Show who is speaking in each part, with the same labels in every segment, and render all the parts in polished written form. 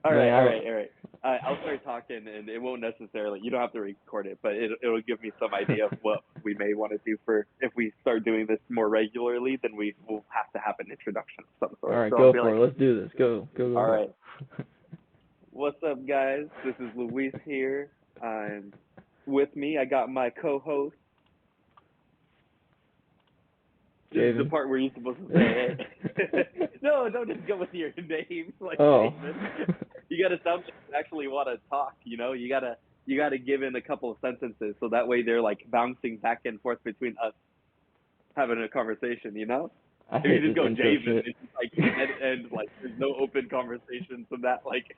Speaker 1: All right, all
Speaker 2: Man,
Speaker 1: right, all right. I'll start talking, and it won't necessarily. You don't have to record it, but it'll give me some idea of what we may want to do for if we start doing this more regularly. Then we will have to have an introduction of some
Speaker 2: all
Speaker 1: sort.
Speaker 2: right,
Speaker 1: So I'll
Speaker 2: go
Speaker 1: be
Speaker 2: for
Speaker 1: like,
Speaker 2: it. Let's do this. Go, go,
Speaker 1: all
Speaker 2: go,
Speaker 1: right,
Speaker 2: go.
Speaker 1: what's up, guys? This is Luis here. I'm with me. I got my co-host. This is the
Speaker 2: Javen.
Speaker 1: part where you're supposed to say it. No, don't just go with your name like
Speaker 2: Oh.
Speaker 1: Jason. You gotta sound like you actually want to talk. You gotta give in a couple of sentences so that way they're like bouncing back and forth between us having a conversation.
Speaker 2: I
Speaker 1: If you
Speaker 2: hate
Speaker 1: just
Speaker 2: this
Speaker 1: go
Speaker 2: intro
Speaker 1: Javen,
Speaker 2: shit.
Speaker 1: it's just like and like there's no open conversations and that like.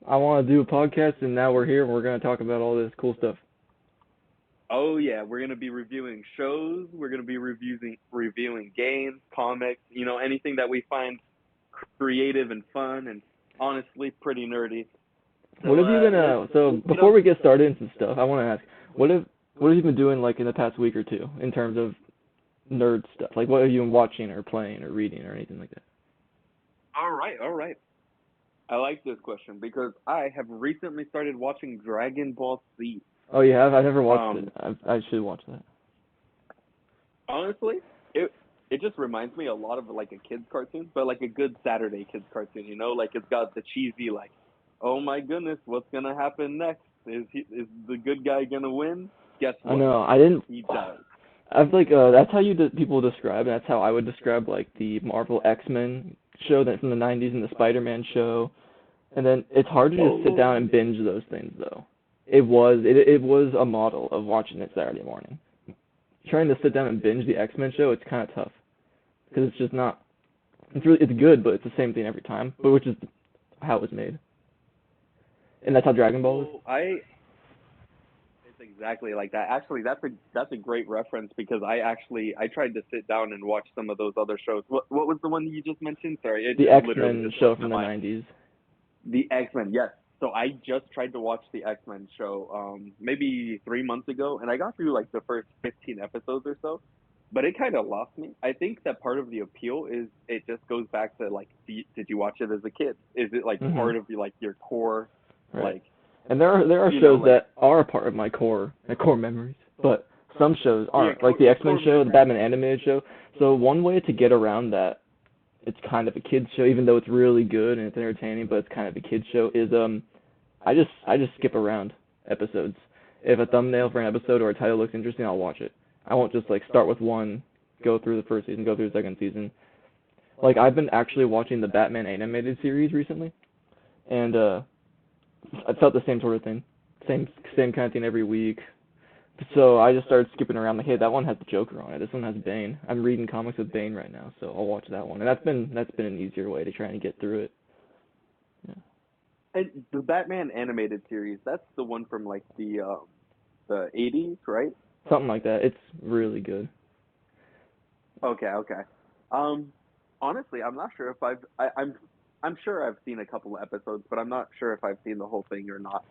Speaker 2: I want to do a podcast, and now we're here, and we're going to talk about all this cool stuff.
Speaker 1: Oh yeah, we're gonna be reviewing shows. We're gonna be reviewing games, comics. Anything that we find creative and fun, and honestly pretty nerdy.
Speaker 2: What
Speaker 1: So
Speaker 2: have you been, so
Speaker 1: let's get
Speaker 2: before
Speaker 1: on.
Speaker 2: we get started into stuff, I want to ask, what have you been doing, like, in the past week or two, in terms of nerd stuff? Like, what have you been watching, or playing, or reading, or anything like that?
Speaker 1: All right, all right. I like this question because I have recently started watching Dragon Ball Z.
Speaker 2: Oh, you have? I've never watched it.
Speaker 1: Um,
Speaker 2: I should watch that.
Speaker 1: Honestly, it just reminds me a lot of like a kids cartoon, but like a good Saturday kids cartoon. Like it's got the cheesy like, oh my goodness, what's gonna happen next? Is the good guy gonna win? Guess
Speaker 2: I
Speaker 1: what?
Speaker 2: know, I didn't,
Speaker 1: He does.
Speaker 2: I've like, that's how people describe, and that's how I would describe, like, the Marvel X-Men show that from the 90s and the Spider-Man show. And then it's hard to just sit
Speaker 1: Oh,
Speaker 2: down and binge those things, though. It was a model of watching it Saturday morning. Trying to sit down and binge the X-Men show, it's kind of tough because it's just not. It's good, but it's the same thing every time. But which is how it was made, and that's how Dragon Ball is.
Speaker 1: oh, it's exactly like that. Actually, that's a great reference because I tried to sit down and watch some of those other shows. What was the one you just mentioned? Sorry, it
Speaker 2: The
Speaker 1: just literally
Speaker 2: X-Men
Speaker 1: just
Speaker 2: show
Speaker 1: slipped
Speaker 2: from
Speaker 1: my
Speaker 2: the
Speaker 1: mind.
Speaker 2: '90s.
Speaker 1: The X-Men, yes. So I just tried to watch the X-Men show maybe 3 months ago, and I got through like the first 15 episodes or so, but it kind of lost me. I think that part of the appeal is it just goes back to like, did you watch it as a kid? Is it like
Speaker 2: Mhm.
Speaker 1: part of like your core,
Speaker 2: Right.
Speaker 1: like
Speaker 2: And there are shows
Speaker 1: like
Speaker 2: that are a part of my core memories, but some shows
Speaker 1: your
Speaker 2: aren't. Like the X-Men
Speaker 1: core
Speaker 2: show, the
Speaker 1: memory?
Speaker 2: Batman animated show. So one way to get around that, it's kind of a kids show, even though it's really good and it's entertaining, but it's kind of a kids show. Is I just skip around episodes. If a thumbnail for an episode or a title looks interesting, I'll watch it. I won't just like start with one, go through the first season, go through the second season. Like I've been actually watching the Batman animated series recently, and I felt the same sort of thing, same kind of thing every week. So I just started skipping around. Like, hey, that one has the Joker on it. This one has Bane. I'm reading comics with Bane right now, so I'll watch that one. And that's been an easier way to try and get through it. Yeah,
Speaker 1: And the Batman animated series, that's the one from like the 80s, right?
Speaker 2: something like that. It's really good.
Speaker 1: Okay, okay. Um, Honestly, I'm not sure if I'm sure I've seen a couple of episodes, but I'm not sure if I've seen the whole thing or not.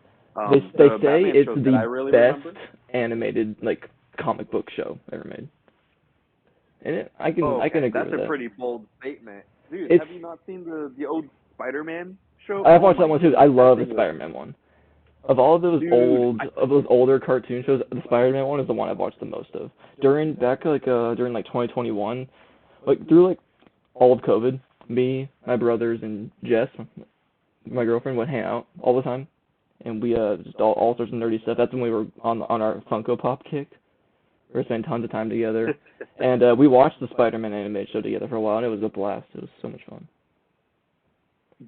Speaker 2: They
Speaker 1: The
Speaker 2: say
Speaker 1: Batman
Speaker 2: it's
Speaker 1: shows that I
Speaker 2: the
Speaker 1: really
Speaker 2: best
Speaker 1: remember.
Speaker 2: animated like comic book show ever made, and I can
Speaker 1: Oh,
Speaker 2: I can
Speaker 1: okay,
Speaker 2: agree
Speaker 1: that's
Speaker 2: with
Speaker 1: a
Speaker 2: that.
Speaker 1: pretty bold statement, dude.
Speaker 2: It's
Speaker 1: Have you not seen the old Spider-Man show?
Speaker 2: I've
Speaker 1: Oh
Speaker 2: watched that
Speaker 1: my
Speaker 2: one too.
Speaker 1: goodness,
Speaker 2: I
Speaker 1: that
Speaker 2: love the
Speaker 1: thing was,
Speaker 2: Spider-Man one. Of all
Speaker 1: dude.
Speaker 2: of those older cartoon shows, the Spider-Man one is the one I've watched the most of. During like 2021, like through like all of COVID, me, my brothers, and Jess, my girlfriend, would hang out all the time, and we just all sorts of nerdy stuff. That's when we were on our Funko Pop kick. We were spending tons of time together, and we watched the Spider-Man animated show together for a while, and it was a blast. It was so much fun.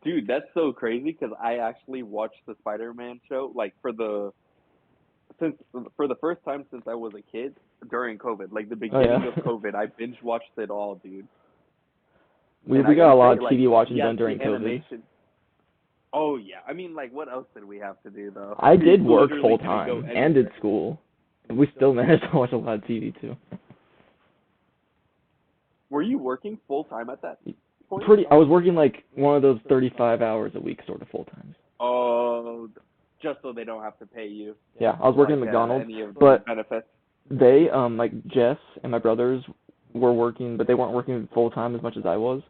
Speaker 1: Dude, that's so crazy because I actually watched the Spider-Man show like since for the first time since I was a kid during COVID, like the
Speaker 2: Oh
Speaker 1: beginning of
Speaker 2: yeah,
Speaker 1: COVID. I binge watched it all, dude.
Speaker 2: we
Speaker 1: And
Speaker 2: we
Speaker 1: I
Speaker 2: got
Speaker 1: gotta
Speaker 2: a lot
Speaker 1: say,
Speaker 2: of
Speaker 1: like,
Speaker 2: TV watching
Speaker 1: yes,
Speaker 2: done during
Speaker 1: the
Speaker 2: COVID.
Speaker 1: animation. Oh yeah, I mean, like, what else did we have to do though?
Speaker 2: I
Speaker 1: We
Speaker 2: did work
Speaker 1: literally
Speaker 2: full
Speaker 1: couldn't go
Speaker 2: time and did
Speaker 1: anywhere.
Speaker 2: school. We still managed to watch a lot of TV too.
Speaker 1: Were you working full time at that point?
Speaker 2: I was working like one of those 35 hours a week sort of full times.
Speaker 1: Oh, just so they don't have to pay you
Speaker 2: Yeah, I was working at
Speaker 1: like
Speaker 2: McDonald's,
Speaker 1: any of the
Speaker 2: but
Speaker 1: benefits.
Speaker 2: like Jess and my brothers were working, but they weren't working full time as much as I was.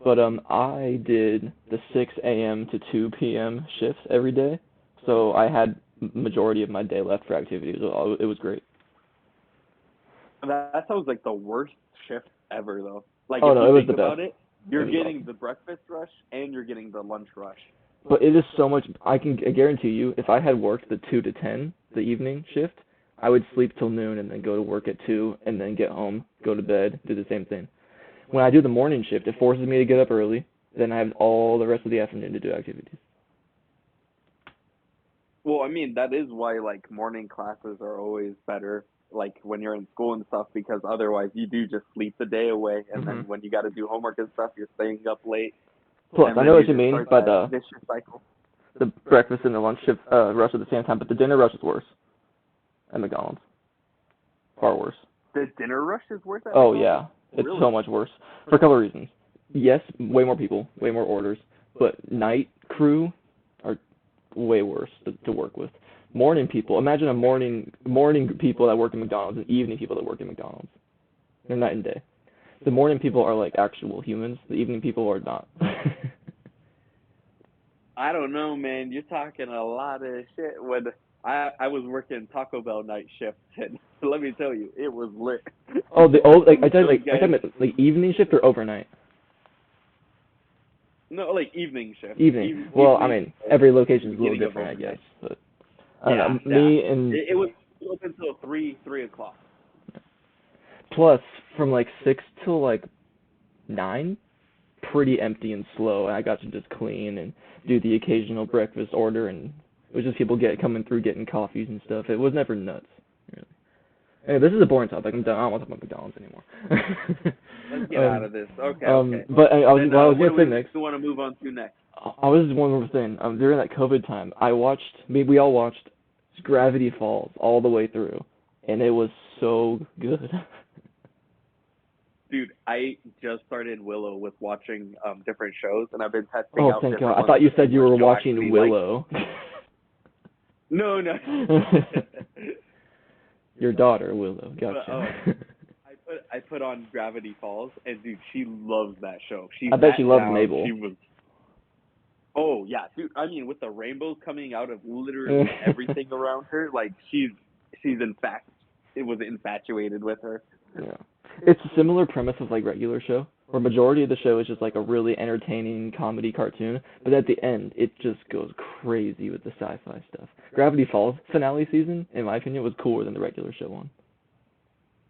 Speaker 2: But I did the 6 a.m. to 2 p.m. shifts every day, so I had majority of my day left for activities. It was great.
Speaker 1: That sounds like the worst shift ever, though. Like,
Speaker 2: Oh
Speaker 1: if
Speaker 2: no,
Speaker 1: you
Speaker 2: it was
Speaker 1: think
Speaker 2: the
Speaker 1: about
Speaker 2: best.
Speaker 1: it,
Speaker 2: It
Speaker 1: you're
Speaker 2: was
Speaker 1: getting
Speaker 2: awesome.
Speaker 1: the breakfast rush and you're getting the lunch rush.
Speaker 2: But it is so much. I guarantee you, if I had worked the 2 to 10, the evening shift, I would sleep till noon and then go to work at 2 and then get home, go to bed, do the same thing. When I do the morning shift, it forces me to get up early. Then I have all the rest of the afternoon to do activities.
Speaker 1: Well, I mean, that is why, like, morning classes are always better, like, when you're in school and stuff, because otherwise you do just sleep the day away, and
Speaker 2: Hmm.
Speaker 1: then when you got to do homework and stuff, you're staying up late,
Speaker 2: Plus,
Speaker 1: and
Speaker 2: I
Speaker 1: then
Speaker 2: know
Speaker 1: you
Speaker 2: what you
Speaker 1: just
Speaker 2: mean
Speaker 1: start
Speaker 2: by
Speaker 1: that vicious cycle.
Speaker 2: the breakfast and the lunch shift rush at the same time, but the dinner rush is worse at McDonald's. Far worse.
Speaker 1: The dinner rush is worse at
Speaker 2: Oh
Speaker 1: McDonald's?
Speaker 2: yeah, it's
Speaker 1: Really?
Speaker 2: so much worse for a couple of reasons. Yes, way more people, way more orders, but night crew are way worse to work with. Morning people, imagine a morning people that work at McDonald's and evening people that work at McDonald's. They're night and day. The morning people are like actual humans. The evening people are not.
Speaker 1: I don't know, man. You're talking a lot of shit. When I was working Taco Bell night shift, and let me tell you, it was lit.
Speaker 2: Oh, like
Speaker 1: Those
Speaker 2: I
Speaker 1: guys,
Speaker 2: tell like evening shift or overnight.
Speaker 1: no, like evening shift.
Speaker 2: Evening. Well, I
Speaker 1: Evening,
Speaker 2: mean, every location is a little
Speaker 1: beginning of
Speaker 2: different, I guess.
Speaker 1: overnight.
Speaker 2: But I don't
Speaker 1: Yeah,
Speaker 2: know.
Speaker 1: yeah.
Speaker 2: Me and
Speaker 1: It was open until three o'clock.
Speaker 2: plus from like 6 till like 9, pretty empty and slow. And I got to just clean and do the occasional breakfast order, and it was just people coming through getting coffees and stuff. It was never nuts, really. Hey, this is a boring topic. I'm done. I don't want to talk about McDonald's anymore.
Speaker 1: Let's get out of this. Okay, okay.
Speaker 2: But
Speaker 1: Then
Speaker 2: what I was
Speaker 1: what
Speaker 2: gonna
Speaker 1: do
Speaker 2: say
Speaker 1: we
Speaker 2: next.
Speaker 1: want to move on to next?
Speaker 2: I was just one more thing. During that COVID time, we all watched Gravity Falls all the way through, and it was so good.
Speaker 1: Dude, I just started Willow with watching different shows, and I've been testing
Speaker 2: Oh,
Speaker 1: out
Speaker 2: thank
Speaker 1: different
Speaker 2: God. I
Speaker 1: ones
Speaker 2: thought
Speaker 1: to
Speaker 2: you
Speaker 1: see
Speaker 2: said you
Speaker 1: what
Speaker 2: were
Speaker 1: show I
Speaker 2: watching
Speaker 1: actually like.
Speaker 2: Willow.
Speaker 1: No, no.
Speaker 2: Your daughter, Willow.
Speaker 1: But
Speaker 2: Gotcha.
Speaker 1: I put on Gravity Falls, and dude, she loves that show. She
Speaker 2: I bet she
Speaker 1: sat
Speaker 2: loves
Speaker 1: down.
Speaker 2: Mabel.
Speaker 1: She was. Oh yeah, dude. I mean, with the rainbows coming out of literally everything around her, like in fact, it was infatuated with her.
Speaker 2: Yeah. It's a similar premise of like regular show, where majority of the show is just like a really entertaining comedy cartoon, but at the end it just goes crazy with the sci-fi stuff. Gravity Falls finale season, in my opinion, was cooler than the regular show one.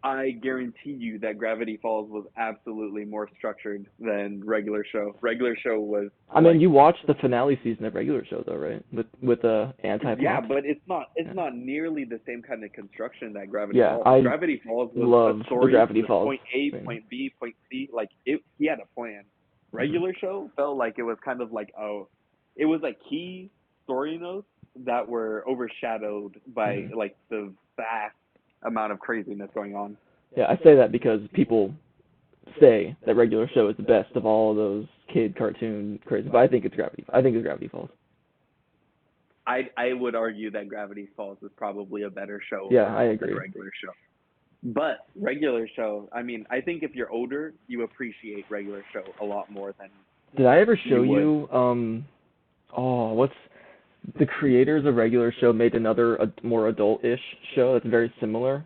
Speaker 1: I guarantee you that Gravity Falls was absolutely more structured than regular show. Regular show was
Speaker 2: I mean,
Speaker 1: like,
Speaker 2: you watched the finale season of regular show though, right? With
Speaker 1: yeah,
Speaker 2: anti-pop.
Speaker 1: but it's
Speaker 2: Yeah.
Speaker 1: not nearly the same kind of construction that Gravity
Speaker 2: Yeah,
Speaker 1: Falls.
Speaker 2: I
Speaker 1: Gravity Falls was
Speaker 2: love
Speaker 1: a
Speaker 2: the
Speaker 1: story
Speaker 2: Gravity
Speaker 1: with
Speaker 2: Falls
Speaker 1: point A,
Speaker 2: thing.
Speaker 1: point B, point C. Like he had a plan.
Speaker 2: Hmm.
Speaker 1: Regular show felt like it was kind of like, oh, it was like key story notes that were overshadowed by
Speaker 2: Hmm.
Speaker 1: like the vast amount of craziness going on.
Speaker 2: Yeah, I say that because people say that regular show is the best of all of those kid cartoon crazy, but I think it's Gravity Falls.
Speaker 1: I would argue that Gravity Falls is probably a better show
Speaker 2: Yeah, I
Speaker 1: overall than
Speaker 2: agree.
Speaker 1: regular show. But regular show, I mean, I think if you're older, you appreciate regular show a lot more than
Speaker 2: Did I ever show
Speaker 1: you would.
Speaker 2: you what's the creators of regular show made another more adult-ish show that's very similar?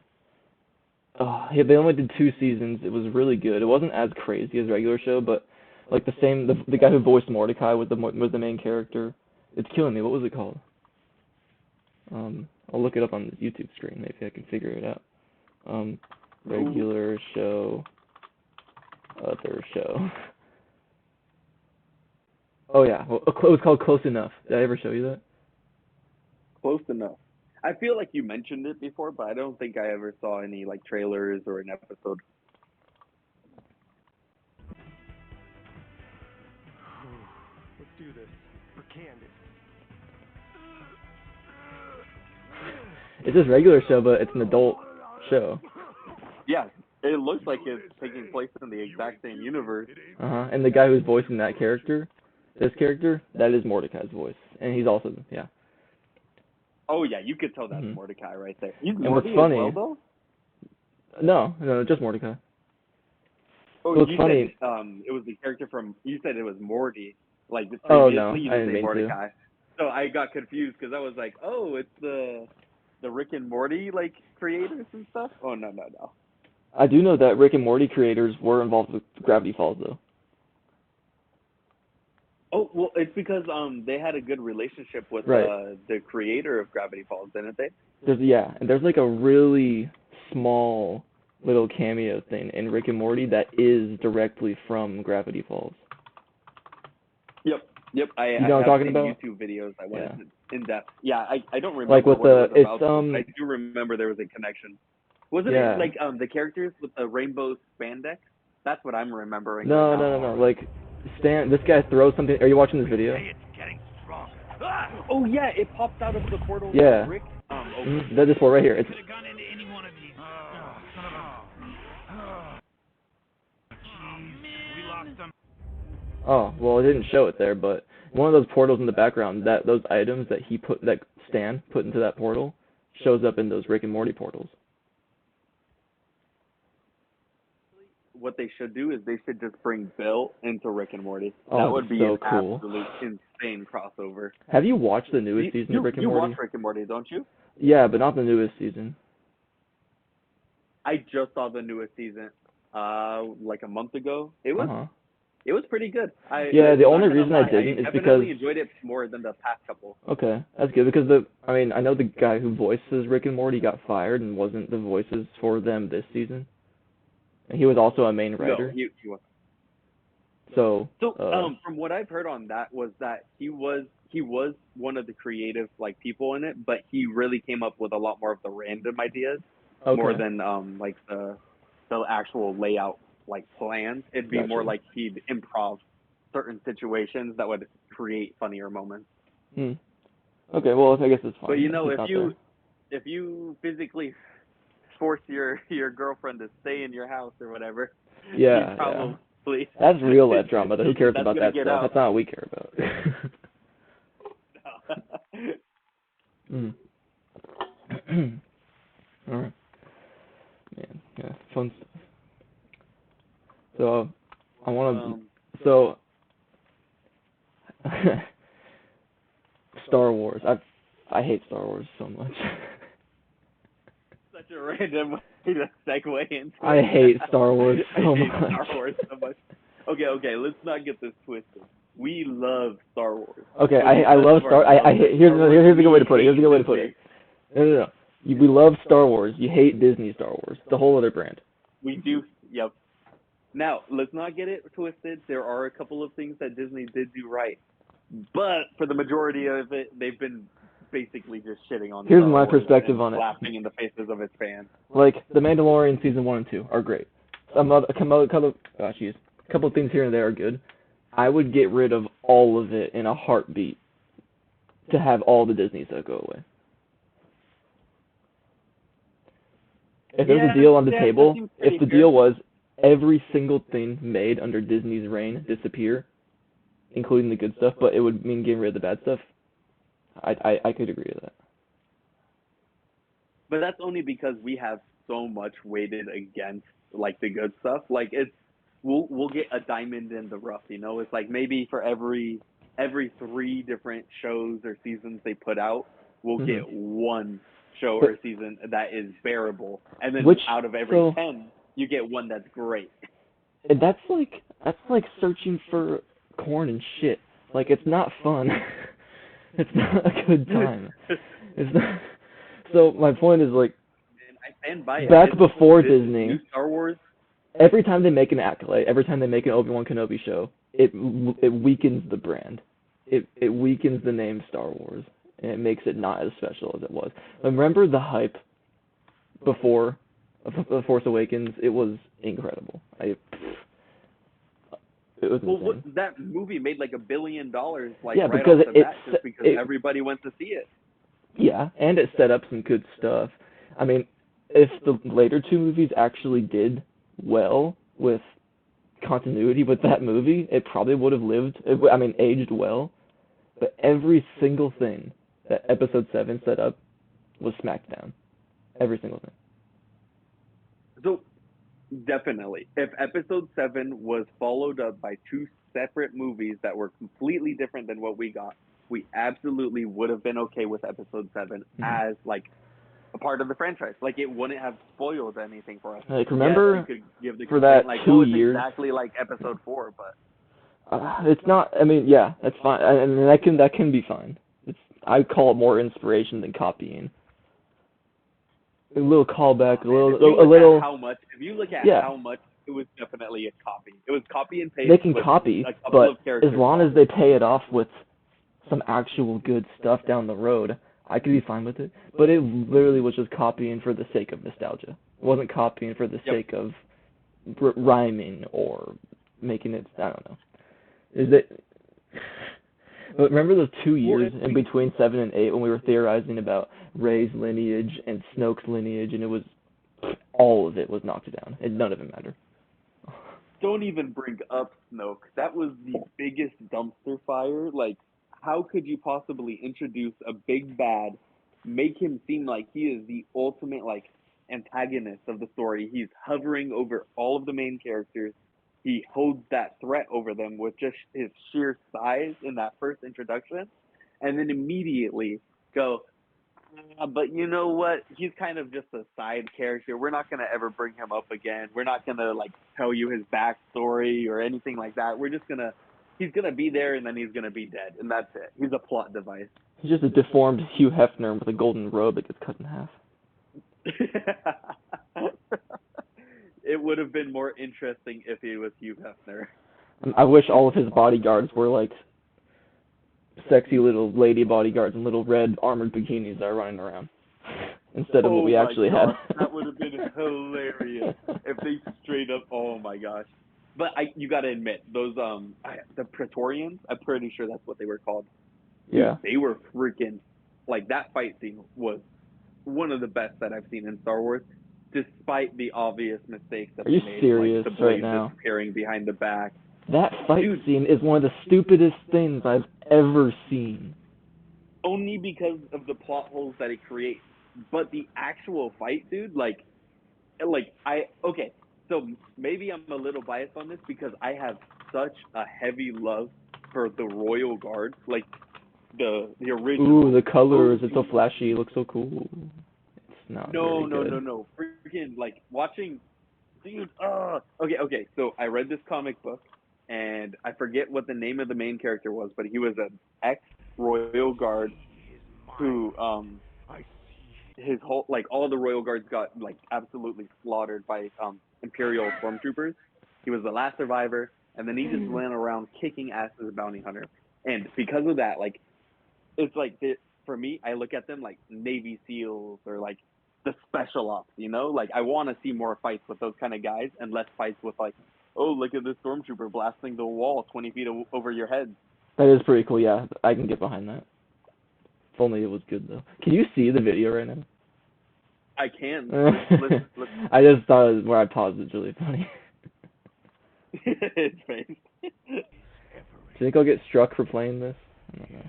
Speaker 2: Yeah, they only did 2 seasons. It was really good. It wasn't as crazy as regular show, but like the guy who voiced Mordecai was the main character. It's killing me. What was it called? I'll look it up on the YouTube screen. Maybe I can figure it out. Um,
Speaker 1: Ooh,
Speaker 2: regular show, other show. Oh yeah, well, it was called Close Enough. Did I ever show you that?
Speaker 1: close enough. I feel like you mentioned it before, but I don't think I ever saw any like trailers or an episode.
Speaker 3: Let's do this. For Candace.
Speaker 2: It's just regular show, but it's an adult show.
Speaker 1: Yeah, it looks like it's taking place in the exact same universe.
Speaker 2: And the guy who's voicing that character, this character, that is Mordecai's voice, and he's also yeah.
Speaker 1: Oh yeah, you could tell that's
Speaker 2: Hmm.
Speaker 1: Mordecai right there. He's
Speaker 2: And what's
Speaker 1: Morty as
Speaker 2: funny?
Speaker 1: well, though.
Speaker 2: No, just Mordecai.
Speaker 1: Oh,
Speaker 2: So it's
Speaker 1: you
Speaker 2: funny.
Speaker 1: said it was the character from. You said it was Morty. Like
Speaker 2: Oh no,
Speaker 1: previously, you
Speaker 2: I
Speaker 1: didn't
Speaker 2: didn't
Speaker 1: say
Speaker 2: mean to.
Speaker 1: Mordecai. So I got confused because I was like, oh, it's the Rick and Morty like creators and stuff. Oh no no no.
Speaker 2: I do know that Rick and Morty creators were involved with Gravity Falls though.
Speaker 1: Oh well, it's because they had a good relationship with
Speaker 2: Right.
Speaker 1: the creator of Gravity Falls, didn't they?
Speaker 2: And there's like a really small little cameo thing in Rick and Morty that is directly from Gravity Falls.
Speaker 1: Yep. Yep. I
Speaker 2: You know what I'm
Speaker 1: have
Speaker 2: talking
Speaker 1: seen
Speaker 2: about?
Speaker 1: YouTube videos that went
Speaker 2: Yeah.
Speaker 1: in depth. Yeah, I don't remember
Speaker 2: Like with
Speaker 1: what it was
Speaker 2: the
Speaker 1: about,
Speaker 2: it's
Speaker 1: but I do remember there was a connection. Wasn't it
Speaker 2: yeah.
Speaker 1: like the characters with the rainbow spandex? That's what I'm remembering right
Speaker 2: No,
Speaker 1: now.
Speaker 2: no, no, no. Like Stan, this guy throws something. Are you watching this video?
Speaker 3: Hey, it's getting strong. Ah!
Speaker 1: Oh yeah, it pops out of the portal
Speaker 2: Yeah.
Speaker 1: that Rick opened.
Speaker 2: That's this one right here. It's
Speaker 3: Could have gone into any one of these. Oh, son of a. Jeez, we lost them.
Speaker 2: oh well, it didn't show it there, but one of those portals in the background, that those items that Stan put into that portal shows up in those Rick and Morty portals.
Speaker 1: What they should do is they should just bring Bill into Rick and Morty.
Speaker 2: Oh,
Speaker 1: That would be
Speaker 2: so
Speaker 1: an
Speaker 2: cool.
Speaker 1: absolute insane crossover.
Speaker 2: Have you watched the newest season of Rick and
Speaker 1: you
Speaker 2: Morty?
Speaker 1: watch Rick and Morty, don't you?
Speaker 2: Yeah, but not the newest season.
Speaker 1: I just saw the newest season, like a month ago. It was
Speaker 2: Uh-huh.
Speaker 1: it was pretty good.
Speaker 2: Yeah, the
Speaker 1: I'm
Speaker 2: only
Speaker 1: not gonna
Speaker 2: reason I
Speaker 1: lie,
Speaker 2: didn't is
Speaker 1: definitely
Speaker 2: because
Speaker 1: enjoyed it more than the past couple.
Speaker 2: okay, that's good because I know the guy who voices Rick and Morty got fired and wasn't the voices for them this season. And he was also a main writer.
Speaker 1: No, he wasn't.
Speaker 2: So
Speaker 1: From what I've heard on that was that he was one of the creative like people in it, but he really came up with a lot more of the random ideas
Speaker 2: okay.
Speaker 1: more than like the actual layout like plans. It'd be more
Speaker 2: Gotcha.
Speaker 1: like he'd improv certain situations that would create funnier moments.
Speaker 2: Hmm. Okay, well I guess it's fine.
Speaker 1: But you know,
Speaker 2: It's not there.
Speaker 1: if you physically force your girlfriend to stay in your house or whatever,
Speaker 2: Yeah,
Speaker 1: you'd probably
Speaker 2: that's real life drama though. Who cares
Speaker 1: that's
Speaker 2: about
Speaker 1: gonna
Speaker 2: that
Speaker 1: get
Speaker 2: stuff?
Speaker 1: out.
Speaker 2: That's not what we care about. mm. Alright. Man, yeah, fun stuff. So I wanna so Star Wars. I hate Star Wars so much.
Speaker 1: Such a random way to segue into
Speaker 2: I hate Star Wars so
Speaker 1: I hate
Speaker 2: much.
Speaker 1: Star Wars so much. Okay, let's not get this twisted. We love Star Wars.
Speaker 2: Okay,
Speaker 1: But
Speaker 2: I love
Speaker 1: because of our
Speaker 2: Star.
Speaker 1: love for
Speaker 2: Here's
Speaker 1: Star Wars,
Speaker 2: here's a good way to
Speaker 1: we
Speaker 2: put it. Here's a good way to
Speaker 1: hate
Speaker 2: put it.
Speaker 1: Disney.
Speaker 2: No. We love Star Wars. You hate Disney Star Wars. The whole other brand.
Speaker 1: We do. Yep. Now, let's not get it twisted. There are a couple of things that Disney did do right, but for the majority of it, they've been basically just shitting on.
Speaker 2: Here's
Speaker 1: Star
Speaker 2: my
Speaker 1: Wars
Speaker 2: perspective
Speaker 1: and
Speaker 2: on it.
Speaker 1: laughing in the faces of its fans.
Speaker 2: Like The Mandalorian season 1 and 2 are great. A couple of things here and there are good. I would get rid of all of it in a heartbeat to have all the Disney stuff go away. If there was a deal on the table, if the deal was every single thing made under Disney's reign disappear, including the good stuff, but it would mean getting rid of the bad stuff, I could agree with that.
Speaker 1: But that's only because we have so much weighted against like the good stuff. Like we'll get a diamond in the rough, you know? It's like maybe for every 3 different shows or seasons they put out, we'll get one show or season that is bearable. And then out of every 10, you get one that's great.
Speaker 2: And that's like searching for corn and shit. Like it's not fun. It's not a good time. It's not. So my point is like,
Speaker 1: and I stand by it.
Speaker 2: Back before Disney,
Speaker 1: new Star Wars.
Speaker 2: Every time they make an Acolyte, every time they make an Obi-Wan Kenobi show, it weakens the brand. It weakens the name Star Wars, and it makes it not as special as it was. Remember the hype before The Force Awakens? It was incredible. It was insane.
Speaker 1: That movie made like $1 billion, like
Speaker 2: yeah,
Speaker 1: right
Speaker 2: because
Speaker 1: off the bat, just because everybody went to see it.
Speaker 2: Yeah, and it set up some good stuff. I mean, if the later 2 movies actually did well with continuity with that movie, it probably would have aged well. But every single thing that Episode 7 set up was smacked down. Every single thing.
Speaker 1: So, Definitely. If episode 7 was followed up by two separate movies that were completely different than what we got, we absolutely would have been okay with episode 7
Speaker 2: Mhm.
Speaker 1: as like a part of the franchise. Like it wouldn't have spoiled anything for us.
Speaker 2: Like,
Speaker 1: Yes, you
Speaker 2: remember
Speaker 1: could give the
Speaker 2: for that
Speaker 1: complaint like, "Oh,
Speaker 2: two
Speaker 1: it's
Speaker 2: years,
Speaker 1: exactly like episode 4," but
Speaker 2: it's not. I mean, yeah, that's fine. I mean, that can be fine. It's I call it more inspiration than copying. A little
Speaker 1: oh
Speaker 2: callback, a
Speaker 1: man,
Speaker 2: little,
Speaker 1: if you look at
Speaker 2: yeah.
Speaker 1: how much it was definitely a copy. It was copy and
Speaker 2: They
Speaker 1: paste
Speaker 2: can
Speaker 1: with
Speaker 2: copy,
Speaker 1: a couple
Speaker 2: but
Speaker 1: of
Speaker 2: as
Speaker 1: characters
Speaker 2: long as
Speaker 1: swapped.
Speaker 2: they pay it off with some actual good stuff down the road, I could be fine with it. But it literally was just copying for the sake of nostalgia. It wasn't copying for the
Speaker 1: Yep.
Speaker 2: sake of rhyming or making it. I don't know. Is it? But remember those two
Speaker 1: Well,
Speaker 2: years in between 7 and 8 when we were theorizing about Rey's lineage and Snoke's lineage, and it was all of it was knocked down, and none of it mattered.
Speaker 1: don't even bring up Snoke. That was the biggest dumpster fire. Like, how could you possibly introduce a big bad, make him seem like he is the ultimate like antagonist of the story? He's hovering over all of the main characters. He holds that threat over them with just his sheer size in that first introduction, and then immediately go, but you know what? He's kind of just a side character. We're not gonna ever bring him up again. We're not gonna like tell you his backstory or anything like that. We're just gonna he's gonna be there and then he's gonna be dead, and that's it. He's a plot device.
Speaker 2: He's just a deformed Hugh Hefner with a golden robe that gets cut in half.
Speaker 1: It would have been more interesting if he was Hugh Hefner.
Speaker 2: I wish all of his bodyguards were like sexy little lady bodyguards in little red armored bikinis that are running around instead of what
Speaker 1: Oh
Speaker 2: we
Speaker 1: my
Speaker 2: actually had.
Speaker 1: gosh, that would have been hilarious if they straight up. Oh my gosh. But you gotta admit those the Praetorians. I'm pretty sure that's what they were called.
Speaker 2: Yeah.
Speaker 1: Dude, they were freaking like that fight scene was one of the best that I've seen in Star Wars, despite the obvious mistakes that
Speaker 2: Are
Speaker 1: they
Speaker 2: you
Speaker 1: made, like
Speaker 2: serious
Speaker 1: the
Speaker 2: right
Speaker 1: blade
Speaker 2: now?
Speaker 1: disappearing behind the back.
Speaker 2: That fight
Speaker 1: Dude,
Speaker 2: scene is one of the stupidest things I've ever seen.
Speaker 1: only because of the plot holes that it creates. But the actual fight, dude, like I okay, so maybe I'm a little biased on this because I have such a heavy love for the Royal Guard, like the
Speaker 2: Ooh,
Speaker 1: original
Speaker 2: the colors, it's so
Speaker 1: OG.
Speaker 2: flashy, it looks so cool. It's not
Speaker 1: No,
Speaker 2: very
Speaker 1: no, no,
Speaker 2: good.
Speaker 1: no. Freaking like watching, dude. Okay, okay. So I read this comic book, and I forget what the name of the main character was, but he was an ex Royal Guard
Speaker 3: He is mine.
Speaker 1: who
Speaker 3: I see.
Speaker 1: his whole like all the Royal Guards got like absolutely slaughtered by Imperial stormtroopers. He was the last survivor, and then he just went around kicking ass as a bounty hunter. And because of that, like it's like for me, I look at them like Navy SEALs or like the special ops. You know, like I want to see more fights with those kind of guys and less fights with like, oh, look at this stormtrooper blasting the wall 20 feet over your head.
Speaker 2: That is pretty cool, yeah. I can get behind that. If only it was good though. Can you see the video right now?
Speaker 1: I can. Let's
Speaker 2: I just thought where I paused it's really funny.
Speaker 1: his face.
Speaker 2: Do you think I'll get struck for playing this? I don't know.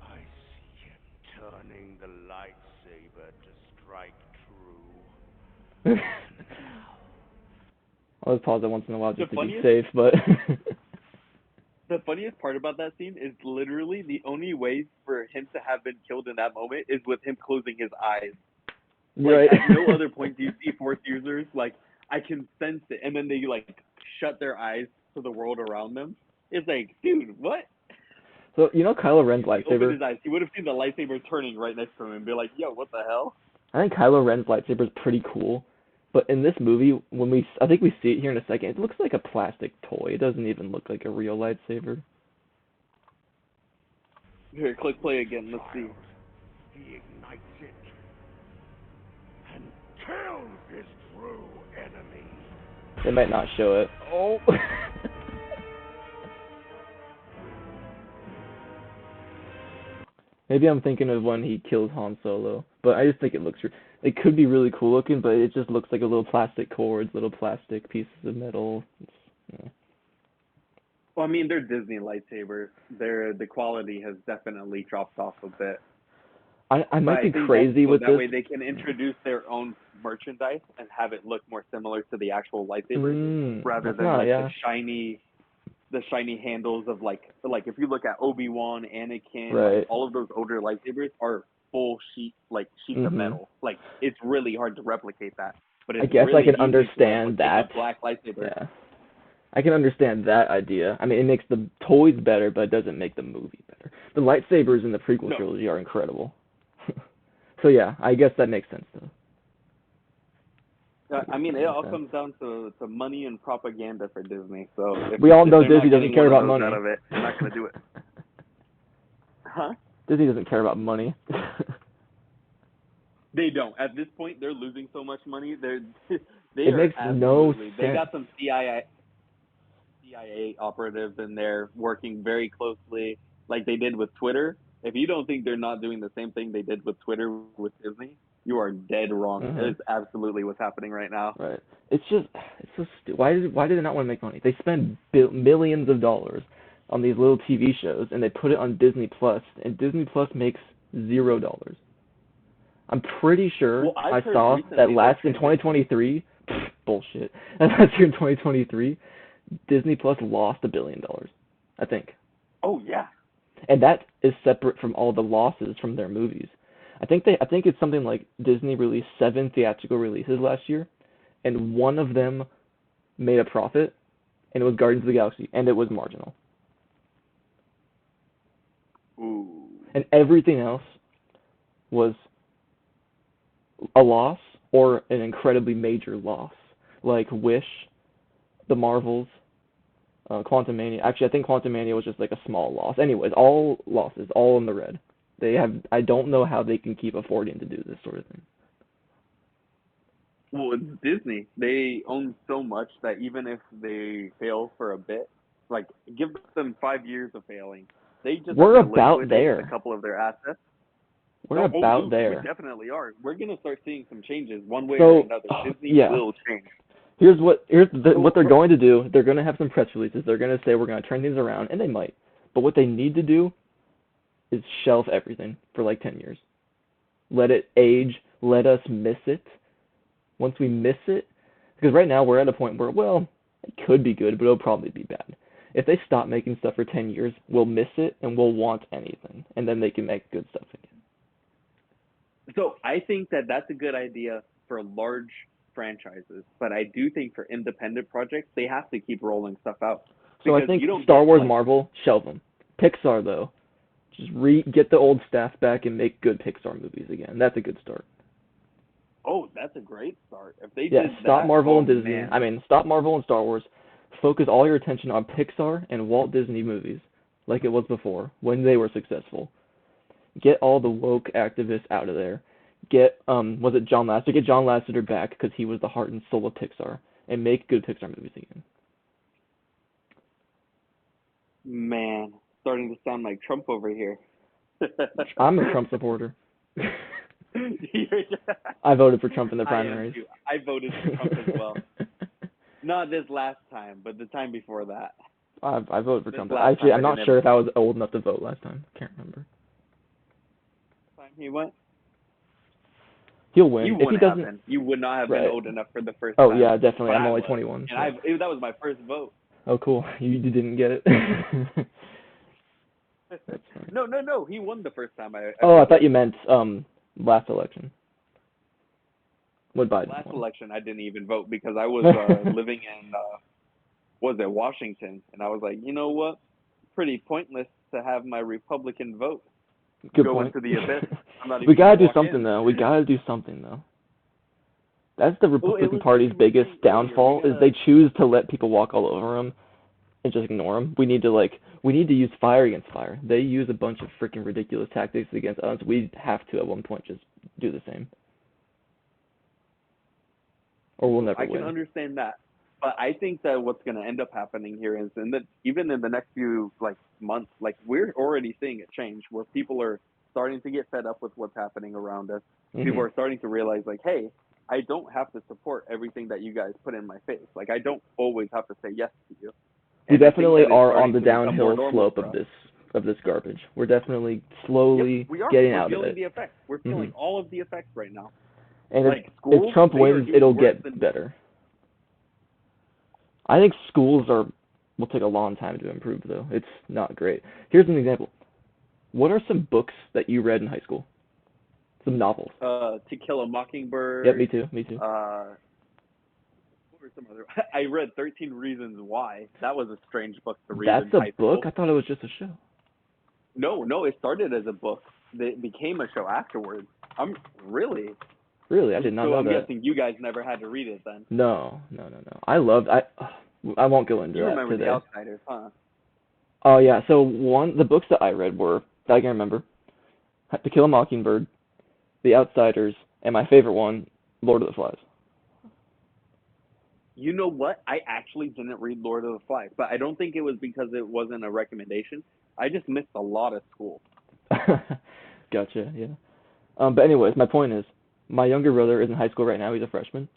Speaker 3: I see him turning the lightsaber to strike true.
Speaker 2: I'll just pause it once in a while
Speaker 1: The
Speaker 2: just to be
Speaker 1: funniest
Speaker 2: safe, but
Speaker 1: the funniest part about that scene is literally the only way for him to have been killed in that moment is with him closing his eyes. Like
Speaker 2: right.
Speaker 1: at no other point do you see Force users like I can sense it, and then they like shut their eyes to the world around them. It's like, dude, what?
Speaker 2: So you know Kylo Ren's
Speaker 1: If he opened
Speaker 2: lightsaber?
Speaker 1: his eyes, he would have seen the lightsaber turning right next to him and be like, "Yo, what the hell?"
Speaker 2: I think Kylo Ren's lightsaber is pretty cool, but in this movie, I think we see it here in a second. It looks like a plastic toy. It doesn't even look like a real lightsaber.
Speaker 1: Here, click play again. Let's see.
Speaker 3: Child. He ignites it and kills his true enemy.
Speaker 2: They might not show it. Oh. Maybe I'm thinking of when he kills Han Solo, but I just think it could be really cool looking, but it just looks like a little plastic cords, little plastic pieces of metal. Yeah.
Speaker 1: Well, I mean, they're Disney lightsabers. The quality has definitely dropped off a bit.
Speaker 2: I
Speaker 1: But
Speaker 2: might
Speaker 1: I
Speaker 2: be
Speaker 1: think that's
Speaker 2: crazy
Speaker 1: so
Speaker 2: with
Speaker 1: that
Speaker 2: this.
Speaker 1: way they can introduce their own merchandise and have it look more similar to the actual lightsabers rather
Speaker 2: That's
Speaker 1: than
Speaker 2: not,
Speaker 1: like
Speaker 2: yeah.
Speaker 1: the shiny handles of like if you look at Obi-Wan, Anakin,
Speaker 2: Right.
Speaker 1: like all of those older lightsabers are full sheets of
Speaker 2: Mhm.
Speaker 1: metal. Like it's really hard to replicate that. But
Speaker 2: I
Speaker 1: it's
Speaker 2: guess I
Speaker 1: really
Speaker 2: can
Speaker 1: easy to
Speaker 2: understand
Speaker 1: replicate
Speaker 2: that.
Speaker 1: a black lightsaber.
Speaker 2: Yeah. I can understand that idea. I mean, it makes the toys better, but it doesn't make the movie better. The lightsabers in the prequel
Speaker 1: No.
Speaker 2: trilogy are incredible. So yeah, I guess that makes sense though.
Speaker 1: I mean, it all comes down to money and propaganda for Disney. So if,
Speaker 2: We all know
Speaker 1: if they're
Speaker 2: Disney
Speaker 1: not
Speaker 2: doesn't
Speaker 1: getting
Speaker 2: care
Speaker 1: one of
Speaker 2: about
Speaker 1: those
Speaker 2: money.
Speaker 1: out of it, they're not going to do it. Huh?
Speaker 2: Disney doesn't care about money.
Speaker 1: They don't. At this point, they're losing so much money. They
Speaker 2: It
Speaker 1: are
Speaker 2: makes no
Speaker 1: absolutely.
Speaker 2: sense.
Speaker 1: They got some CIA operatives in there working very closely, like they did with Twitter. If you don't think they're not doing the same thing they did with Twitter with Disney, you are dead wrong.
Speaker 2: Mhm.
Speaker 1: It is absolutely what's happening right now.
Speaker 2: Right. It's so stupid. Why do they not want to make money? They spend millions of dollars on these little TV shows and they put it on Disney Plus, and Disney Plus makes $0. I'm pretty sure
Speaker 1: Well,
Speaker 2: I
Speaker 1: I've heard
Speaker 2: saw
Speaker 1: recently
Speaker 2: that
Speaker 1: they're
Speaker 2: last in
Speaker 1: transitioning.
Speaker 2: 2023. Bullshit. And last year in 2023, Disney Plus lost $1 billion, I think.
Speaker 1: Oh yeah.
Speaker 2: And that is separate from all the losses from their movies. I think it's something like Disney released 7 theatrical releases last year, and one of them made a profit, and it was Guardians of the Galaxy, and it was marginal.
Speaker 1: Ooh.
Speaker 2: And everything else was a loss or an incredibly major loss, like Wish, The Marvels, Quantumania. Actually, I think Quantumania was just like a small loss. Anyways, all losses, all in the red. I don't know how they can keep affording to do this sort of thing.
Speaker 1: Well, it's Disney. They own so much that even if they fail for a bit, like give them 5 years of failing, they just
Speaker 2: We're
Speaker 1: have to
Speaker 2: about
Speaker 1: liquidate
Speaker 2: there.
Speaker 1: a couple of their assets.
Speaker 2: We're about
Speaker 1: We
Speaker 2: there.
Speaker 1: definitely are. We're gonna start seeing some changes one way
Speaker 2: So,
Speaker 1: or another. Disney
Speaker 2: yeah.
Speaker 1: will change.
Speaker 2: What they're going to do. They're going to have some press releases. They're going to say we're going to turn things around, and they might. But what they need to do is shelf everything for like 10 years. Let it age. Let us miss it. Once we miss it, because right now we're at a point where, well, it could be good, but it'll probably be bad. If they stop making stuff for 10 years, we'll miss it and we'll want anything, and then they can make good stuff again.
Speaker 1: So I think that that's a good idea for large franchises, but I do think for independent projects, they have to keep rolling stuff out.
Speaker 2: So I
Speaker 1: Because
Speaker 2: think
Speaker 1: you don't
Speaker 2: Star
Speaker 1: get,
Speaker 2: Wars,
Speaker 1: like,
Speaker 2: Marvel, shelve them. Pixar, though, just get the old staff back and make good Pixar movies again. That's a good start.
Speaker 1: oh, that's a great start. If they
Speaker 2: Yeah,
Speaker 1: did
Speaker 2: stop
Speaker 1: that,
Speaker 2: Marvel
Speaker 1: oh,
Speaker 2: and Disney.
Speaker 1: man.
Speaker 2: I mean, stop Marvel and Star Wars. Focus all your attention on Pixar and Walt Disney movies, like it was before, when they were successful. Get all the woke activists out of there. Get was it John Lasseter? Get John Lasseter back because he was the heart and soul of Pixar, and make good Pixar movies again.
Speaker 1: Man, starting to sound like Trump over here.
Speaker 2: I'm a Trump supporter.
Speaker 1: You're
Speaker 2: I voted for Trump in the
Speaker 1: I am
Speaker 2: primaries.
Speaker 1: too. I voted for Trump as well. Not this last time, but the time before that.
Speaker 2: I voted for
Speaker 1: This
Speaker 2: Trump.
Speaker 1: last
Speaker 2: Actually,
Speaker 1: time
Speaker 2: I'm
Speaker 1: I
Speaker 2: not
Speaker 1: didn't
Speaker 2: sure
Speaker 1: ever
Speaker 2: if I was old enough to vote last time. Can't remember.
Speaker 1: Time he went.
Speaker 2: He'll win.
Speaker 1: You
Speaker 2: If he
Speaker 1: wouldn't
Speaker 2: doesn't,
Speaker 1: have been. You would not have
Speaker 2: right.
Speaker 1: been old enough for the first
Speaker 2: Oh
Speaker 1: time.
Speaker 2: yeah, definitely.
Speaker 1: But
Speaker 2: I'm
Speaker 1: I
Speaker 2: only
Speaker 1: was.
Speaker 2: 21.
Speaker 1: And
Speaker 2: So.
Speaker 1: that was my first vote.
Speaker 2: Oh cool. You didn't get it. That's funny.
Speaker 1: No. He won the first time. I
Speaker 2: thought you meant last election. When Biden
Speaker 1: last
Speaker 2: won.
Speaker 1: election, I didn't even vote because I was living in Washington, and I was like, you know what? Pretty pointless to have my Republican vote
Speaker 2: Good
Speaker 1: go
Speaker 2: point.
Speaker 1: into the abyss. I'm not even
Speaker 2: We gotta
Speaker 1: gonna
Speaker 2: do
Speaker 1: walk
Speaker 2: something
Speaker 1: in.
Speaker 2: though. We gotta do something though. That's the
Speaker 1: Well,
Speaker 2: Republican
Speaker 1: it was
Speaker 2: Party's
Speaker 1: like you were
Speaker 2: biggest
Speaker 1: saying earlier,
Speaker 2: downfall is they choose to let people walk all over them and just ignore them. We need to use fire against fire. They use a bunch of freaking ridiculous tactics against us. We have to at one point just do the same, or we'll never
Speaker 1: I can
Speaker 2: win.
Speaker 1: understand that, but I think that what's going to end up happening here is, even in the next few months, we're already seeing a change where people are starting to get fed up with what's happening around us.
Speaker 2: Mm-hmm.
Speaker 1: People are starting to realize, hey, I don't have to support everything that you guys put in my face. I don't always have to say yes to you.
Speaker 2: We
Speaker 1: And I think
Speaker 2: definitely
Speaker 1: that it's
Speaker 2: are on
Speaker 1: starting
Speaker 2: the
Speaker 1: to become more
Speaker 2: downhill
Speaker 1: normal
Speaker 2: slope
Speaker 1: for
Speaker 2: of
Speaker 1: us.
Speaker 2: this garbage. We're definitely slowly
Speaker 1: Yep, we are.
Speaker 2: getting
Speaker 1: We're
Speaker 2: out of
Speaker 1: feeling
Speaker 2: it.
Speaker 1: the effects. We're feeling all of the effects right now.
Speaker 2: And
Speaker 1: Like
Speaker 2: if
Speaker 1: schools,
Speaker 2: Trump
Speaker 1: they are
Speaker 2: wins,
Speaker 1: doing
Speaker 2: it'll
Speaker 1: worse
Speaker 2: get
Speaker 1: than
Speaker 2: better. I think will take a long time to improve, though. It's not great. Here's an example. What are some books that you read in high school? Some novels.
Speaker 1: To Kill a
Speaker 2: Yep, me
Speaker 1: Mockingbird.
Speaker 2: too. Me too.
Speaker 1: What were some other? I read 13 Reasons Why. That was a strange book to read
Speaker 2: That's
Speaker 1: in
Speaker 2: a
Speaker 1: high
Speaker 2: book?
Speaker 1: school.
Speaker 2: I thought it was just a show.
Speaker 1: No, it started as a book. It became a show afterwards. I'm really.
Speaker 2: Really, I did not
Speaker 1: So
Speaker 2: know
Speaker 1: I'm
Speaker 2: that.
Speaker 1: guessing you guys never had to read it then.
Speaker 2: No. I won't go into
Speaker 1: You
Speaker 2: that
Speaker 1: remember
Speaker 2: today.
Speaker 1: The Outsiders, huh?
Speaker 2: Oh yeah, so the books that I read were, that I can remember, To Kill a Mockingbird, The Outsiders, and my favorite one, Lord of the Flies.
Speaker 1: You know what? I actually didn't read Lord of the Flies, but I don't think it was because it wasn't a recommendation. I just missed a lot of school.
Speaker 2: Gotcha, yeah. But anyways, my point is, my younger brother is in high school right now. He's a freshman.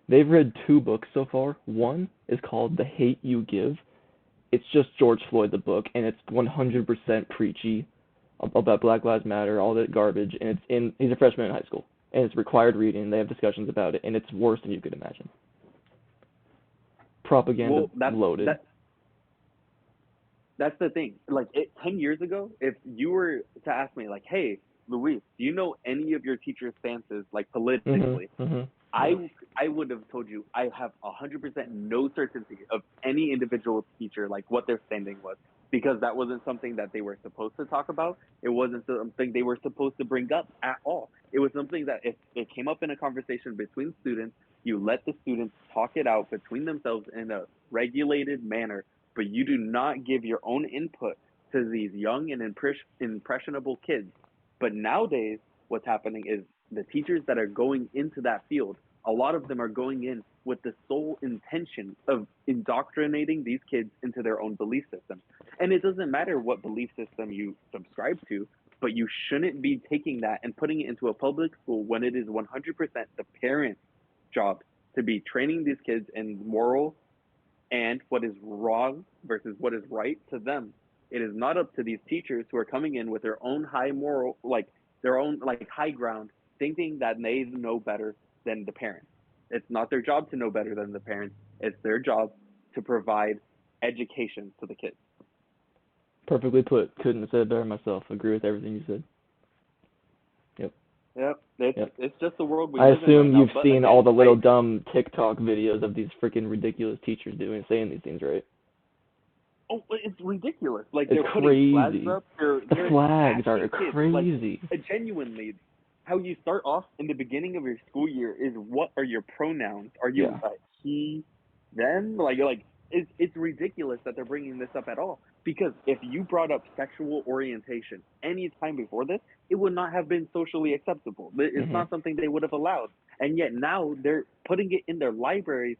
Speaker 2: They've read 2 books so far. One is called The Hate You Give. It's just George Floyd, the book, and it's 100% preachy about Black Lives Matter, all that garbage, and he's a freshman in high school, and it's required reading. They have discussions about it, and it's worse than you could imagine. Propaganda loaded.
Speaker 1: That's the thing. Like 10 years ago, if you were to ask me, like, hey, Luis, do you know any of your teacher's stances, like politically? I would have told you I have 100% no certainty of any individual teacher, like what their standing was, because that wasn't something that they were supposed to talk about. It wasn't something they were supposed to bring up at all. It was something that if it came up in a conversation between students, you let the students talk it out between themselves in a regulated manner, but you do not give your own input to these young and impressionable kids. But nowadays, what's happening is the teachers that are going into that field, a lot of them are going in with the sole intention of indoctrinating these kids into their own belief system. And it doesn't matter what belief system you subscribe to, but you shouldn't be taking that and putting it into a public school when it is 100% the parents' job to be training these kids in moral and what is wrong versus what is right to them. It is not up to these teachers who are coming in with their own high moral, like their own like high ground, thinking that they know better than the parents. It's not their job to know better than the parents. It's their job to provide education to the kids.
Speaker 2: Perfectly put. Couldn't have said it better myself. Agree with everything you said.
Speaker 1: Yep. It's just the world we
Speaker 2: I
Speaker 1: live in right
Speaker 2: assume
Speaker 1: now.
Speaker 2: you've
Speaker 1: But
Speaker 2: seen
Speaker 1: again,
Speaker 2: all the little dumb TikTok videos of these freaking ridiculous teachers saying these things, right?
Speaker 1: Oh, it's ridiculous. Like
Speaker 2: It's
Speaker 1: they're putting flags
Speaker 2: crazy.
Speaker 1: up.
Speaker 2: The
Speaker 1: They're
Speaker 2: flags are
Speaker 1: asking kids,
Speaker 2: crazy.
Speaker 1: like genuinely, how you start off in the beginning of your school year is what are your pronouns? Are you he, them? Like it's ridiculous that they're bringing this up at all. Because if you brought up sexual orientation any time before this, it would not have been socially acceptable. It's not something they would have allowed. And yet now they're putting it in their libraries,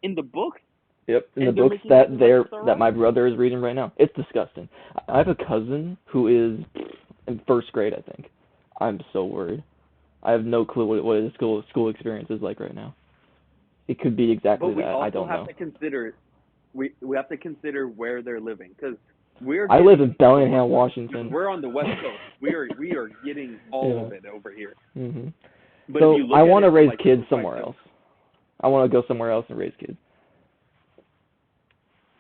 Speaker 1: in the books.
Speaker 2: Yep, in the
Speaker 1: And they're
Speaker 2: books
Speaker 1: making it seem like it's all
Speaker 2: that my
Speaker 1: right.
Speaker 2: brother is reading right now. It's disgusting. I have a cousin who is in first grade, I think. I'm so worried. I have no clue what his school experience is like right now. It could be exactly
Speaker 1: But we
Speaker 2: that. I
Speaker 1: also
Speaker 2: don't
Speaker 1: have
Speaker 2: know.
Speaker 1: to consider we have to consider where they're living because we're
Speaker 2: I live
Speaker 1: getting
Speaker 2: in
Speaker 1: the worst
Speaker 2: Bellingham,
Speaker 1: of it.
Speaker 2: Washington.
Speaker 1: We're on the West Coast. We are getting all of it over here.
Speaker 2: Mhm.
Speaker 1: But if
Speaker 2: So
Speaker 1: you look
Speaker 2: I
Speaker 1: at
Speaker 2: want
Speaker 1: it
Speaker 2: to
Speaker 1: from
Speaker 2: raise
Speaker 1: like the
Speaker 2: kids somewhere
Speaker 1: perspective,
Speaker 2: else. I want to go somewhere else and raise kids.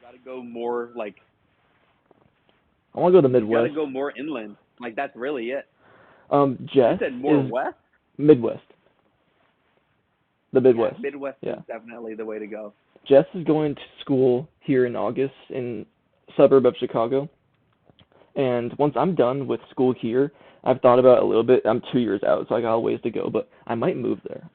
Speaker 1: you got to go more like
Speaker 2: I want to go to the
Speaker 1: you got to
Speaker 2: Midwest.
Speaker 1: go more inland. Like that's really it. You
Speaker 2: Jess
Speaker 1: said more
Speaker 2: is
Speaker 1: west?
Speaker 2: Midwest. The Midwest.
Speaker 1: Yeah, Midwest
Speaker 2: Yeah.
Speaker 1: is definitely the way to go.
Speaker 2: Jess is going to school here in August in a suburb of Chicago. And once I'm done with school here, I've thought about it a little bit. I'm 2 years out, so I got a ways to go, but I might move there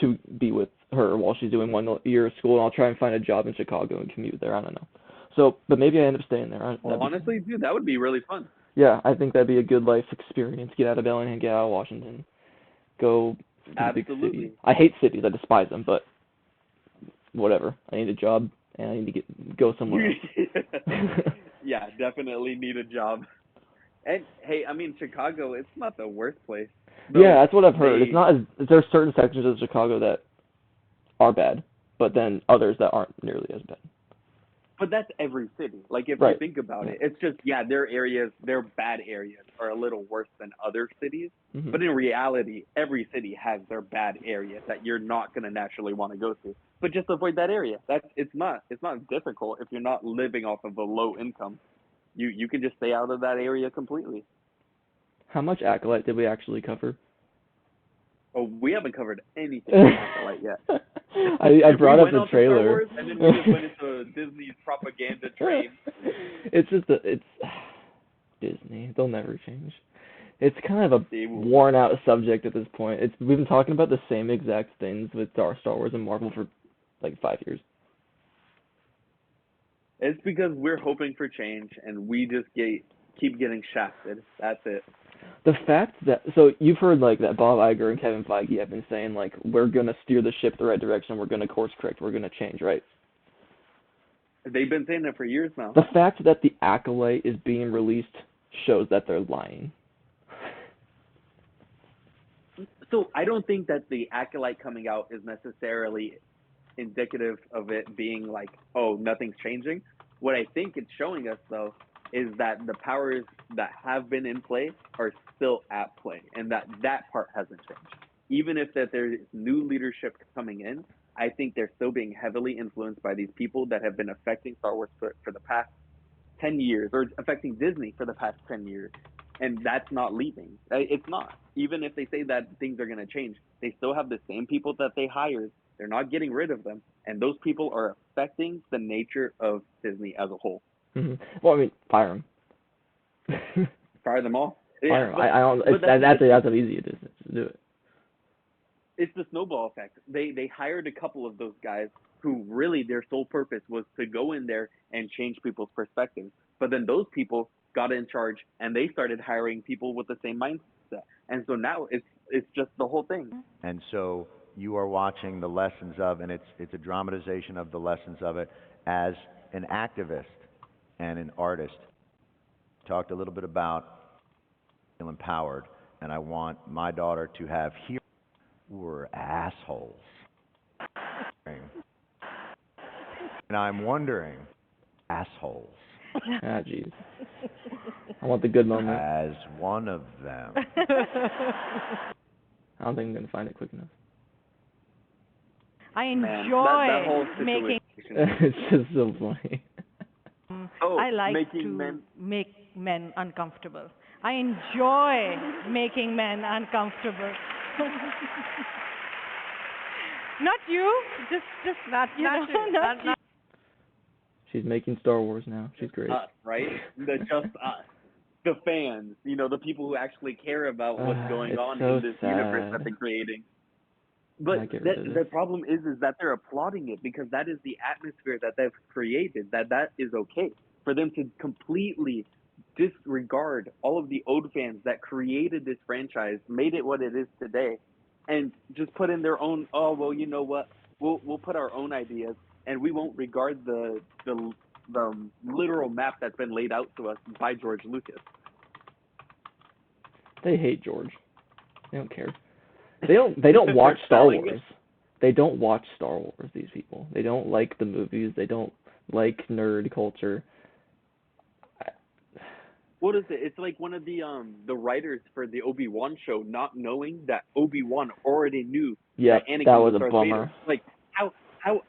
Speaker 2: to be with her while she's doing 1 year of school, and I'll try and find a job in Chicago and commute there. I don't know. So, but maybe I end up staying there.
Speaker 1: Well, honestly, dude, that would be really fun.
Speaker 2: Yeah, I think that'd be a good life experience. Get out of Bellingham, get out of Washington, go to the big city. I hate cities. I despise them, but whatever. I need a job, and I need to go somewhere else.
Speaker 1: Yeah, definitely need a job. And hey, I mean Chicago, it's not the worst place.
Speaker 2: Yeah, that's what I've heard. It's not as there are certain sections of Chicago that are bad, but then others that aren't nearly as bad.
Speaker 1: But that's every city. Like if you
Speaker 2: Right.
Speaker 1: think about
Speaker 2: Yeah.
Speaker 1: it, it's just their bad areas are a little worse than other cities.
Speaker 2: Mhm.
Speaker 1: But in reality, every city has their bad area that you're not gonna naturally want to go to. But just avoid that area. It's not difficult if you're not living off of a low income. You can just stay out of that area completely.
Speaker 2: How much Acolyte did we actually cover?
Speaker 1: Oh, we haven't covered anything with Acolyte yet.
Speaker 2: I brought
Speaker 1: We
Speaker 2: up
Speaker 1: went
Speaker 2: the
Speaker 1: on to Star
Speaker 2: trailer.
Speaker 1: Wars, and then we just went into Disney's propaganda train.
Speaker 2: It's just it's Disney. They'll never change. It's kind of a
Speaker 1: They will
Speaker 2: worn out subject at this point. We've been talking about the same exact things with Star Wars and Marvel for like 5 years.
Speaker 1: It's because we're hoping for change, and we just keep getting shafted. That's it.
Speaker 2: The fact that so you've heard like that Bob Iger and Kevin Feige have been saying like we're gonna steer the ship the right direction, we're gonna course correct, we're gonna change, right?
Speaker 1: They've been saying that for years now.
Speaker 2: The fact that the Acolyte is being released shows that they're lying.
Speaker 1: So I don't think that the Acolyte coming out is necessarily indicative of it being like, oh, nothing's changing. What I think it's showing us, though, is that the powers that have been in play are still at play, and that part hasn't changed. Even if that there's new leadership coming in, I think they're still being heavily influenced by these people that have been affecting Star Wars for the past 10 years, or affecting Disney for the past 10 years. And that's not leaving. It's not. Even if they say that things are going to change, they still have the same people that they hired. They're not getting rid of them. And those people are affecting the nature of Disney as a whole.
Speaker 2: Mm-hmm. Well, I mean, fire them.
Speaker 1: Fire them all?
Speaker 2: Fire
Speaker 1: Yeah,
Speaker 2: them. I don't. It's, that's how easy it is to do it.
Speaker 1: It's the snowball effect. They hired a couple of those guys who really their sole purpose was to go in there and change people's perspectives. But then those people got in charge and they started hiring people with the same mindset. And so now it's just the whole thing.
Speaker 4: And so you are watching the lessons of, and it's a dramatization of the lessons of it as an activist and an artist. Talked a little bit about feel empowered, and I want my daughter to have heroes who are assholes. And I'm wondering, assholes.
Speaker 2: Ah, jeez. I want the good moment.
Speaker 4: As one of them.
Speaker 2: I don't think I'm gonna find it quick enough.
Speaker 5: I enjoy
Speaker 1: Man, that whole
Speaker 5: making.
Speaker 2: It's just so funny.
Speaker 5: I like
Speaker 1: making
Speaker 5: to make men uncomfortable. I enjoy making men uncomfortable. Not you, just
Speaker 6: Not
Speaker 5: you
Speaker 6: not
Speaker 5: know,
Speaker 6: you.
Speaker 5: not you.
Speaker 6: Not
Speaker 2: She's making Star Wars now. She's great.
Speaker 1: Us, right? Just us. The fans, the people who actually care about what's going
Speaker 2: It's
Speaker 1: on
Speaker 2: so
Speaker 1: in this universe that
Speaker 2: sad.
Speaker 1: they're creating.
Speaker 2: I
Speaker 1: But
Speaker 2: get rid of
Speaker 1: the
Speaker 2: this.
Speaker 1: problem is that they're applauding it because that is the atmosphere that they've created, that is okay. For them to completely disregard all of the old fans that created this franchise, made it what it is today, and just put in their own, oh, well, you know what, we'll put our own ideas, and we won't regard the literal map that's been laid out to us by George Lucas.
Speaker 2: They hate George. They don't care. They don't watch
Speaker 1: They're
Speaker 2: Star
Speaker 1: selling
Speaker 2: Wars.
Speaker 1: it.
Speaker 2: They don't watch Star Wars, these people. They don't like the movies. They don't like nerd culture.
Speaker 1: What is it? It's like one of the writers for the Obi-Wan show not knowing that Obi-Wan already knew
Speaker 2: Yep,
Speaker 1: that Anakin
Speaker 2: that was a
Speaker 1: Darth
Speaker 2: bummer.
Speaker 1: Vader. Like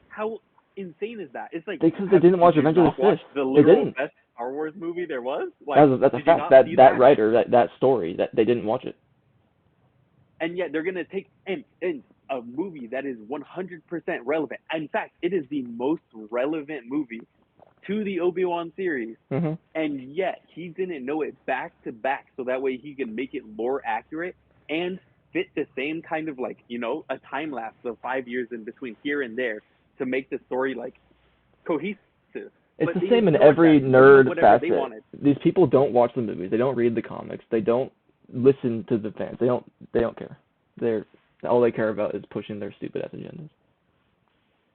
Speaker 1: how insane is that? It's like
Speaker 2: Because they didn't watch
Speaker 1: did you
Speaker 2: Revenge of
Speaker 1: not
Speaker 2: the
Speaker 1: watch
Speaker 2: Sith.
Speaker 1: the
Speaker 2: They
Speaker 1: literal
Speaker 2: didn't.
Speaker 1: best Star Wars movie there was? Like,
Speaker 2: That's a
Speaker 1: did you
Speaker 2: fact.
Speaker 1: not see
Speaker 2: That writer, that story, that they didn't watch it.
Speaker 1: And yet they're gonna take in a movie that is 100% relevant. In fact, it is the most relevant movie to the Obi-Wan series.
Speaker 2: Mm-hmm.
Speaker 1: And yet he didn't know it back to back, so that way he can make it more accurate and fit the same kind of a time lapse of 5 years in between here and there to make the story cohesive.
Speaker 2: It's
Speaker 1: But
Speaker 2: the
Speaker 1: they
Speaker 2: same in
Speaker 1: ignored
Speaker 2: every
Speaker 1: that.
Speaker 2: nerd
Speaker 1: Whatever they
Speaker 2: facet.
Speaker 1: wanted.
Speaker 2: These people don't watch the movies. They don't read the comics. They don't listen to the fans. They don't care. All they care about is pushing their stupid ass agendas.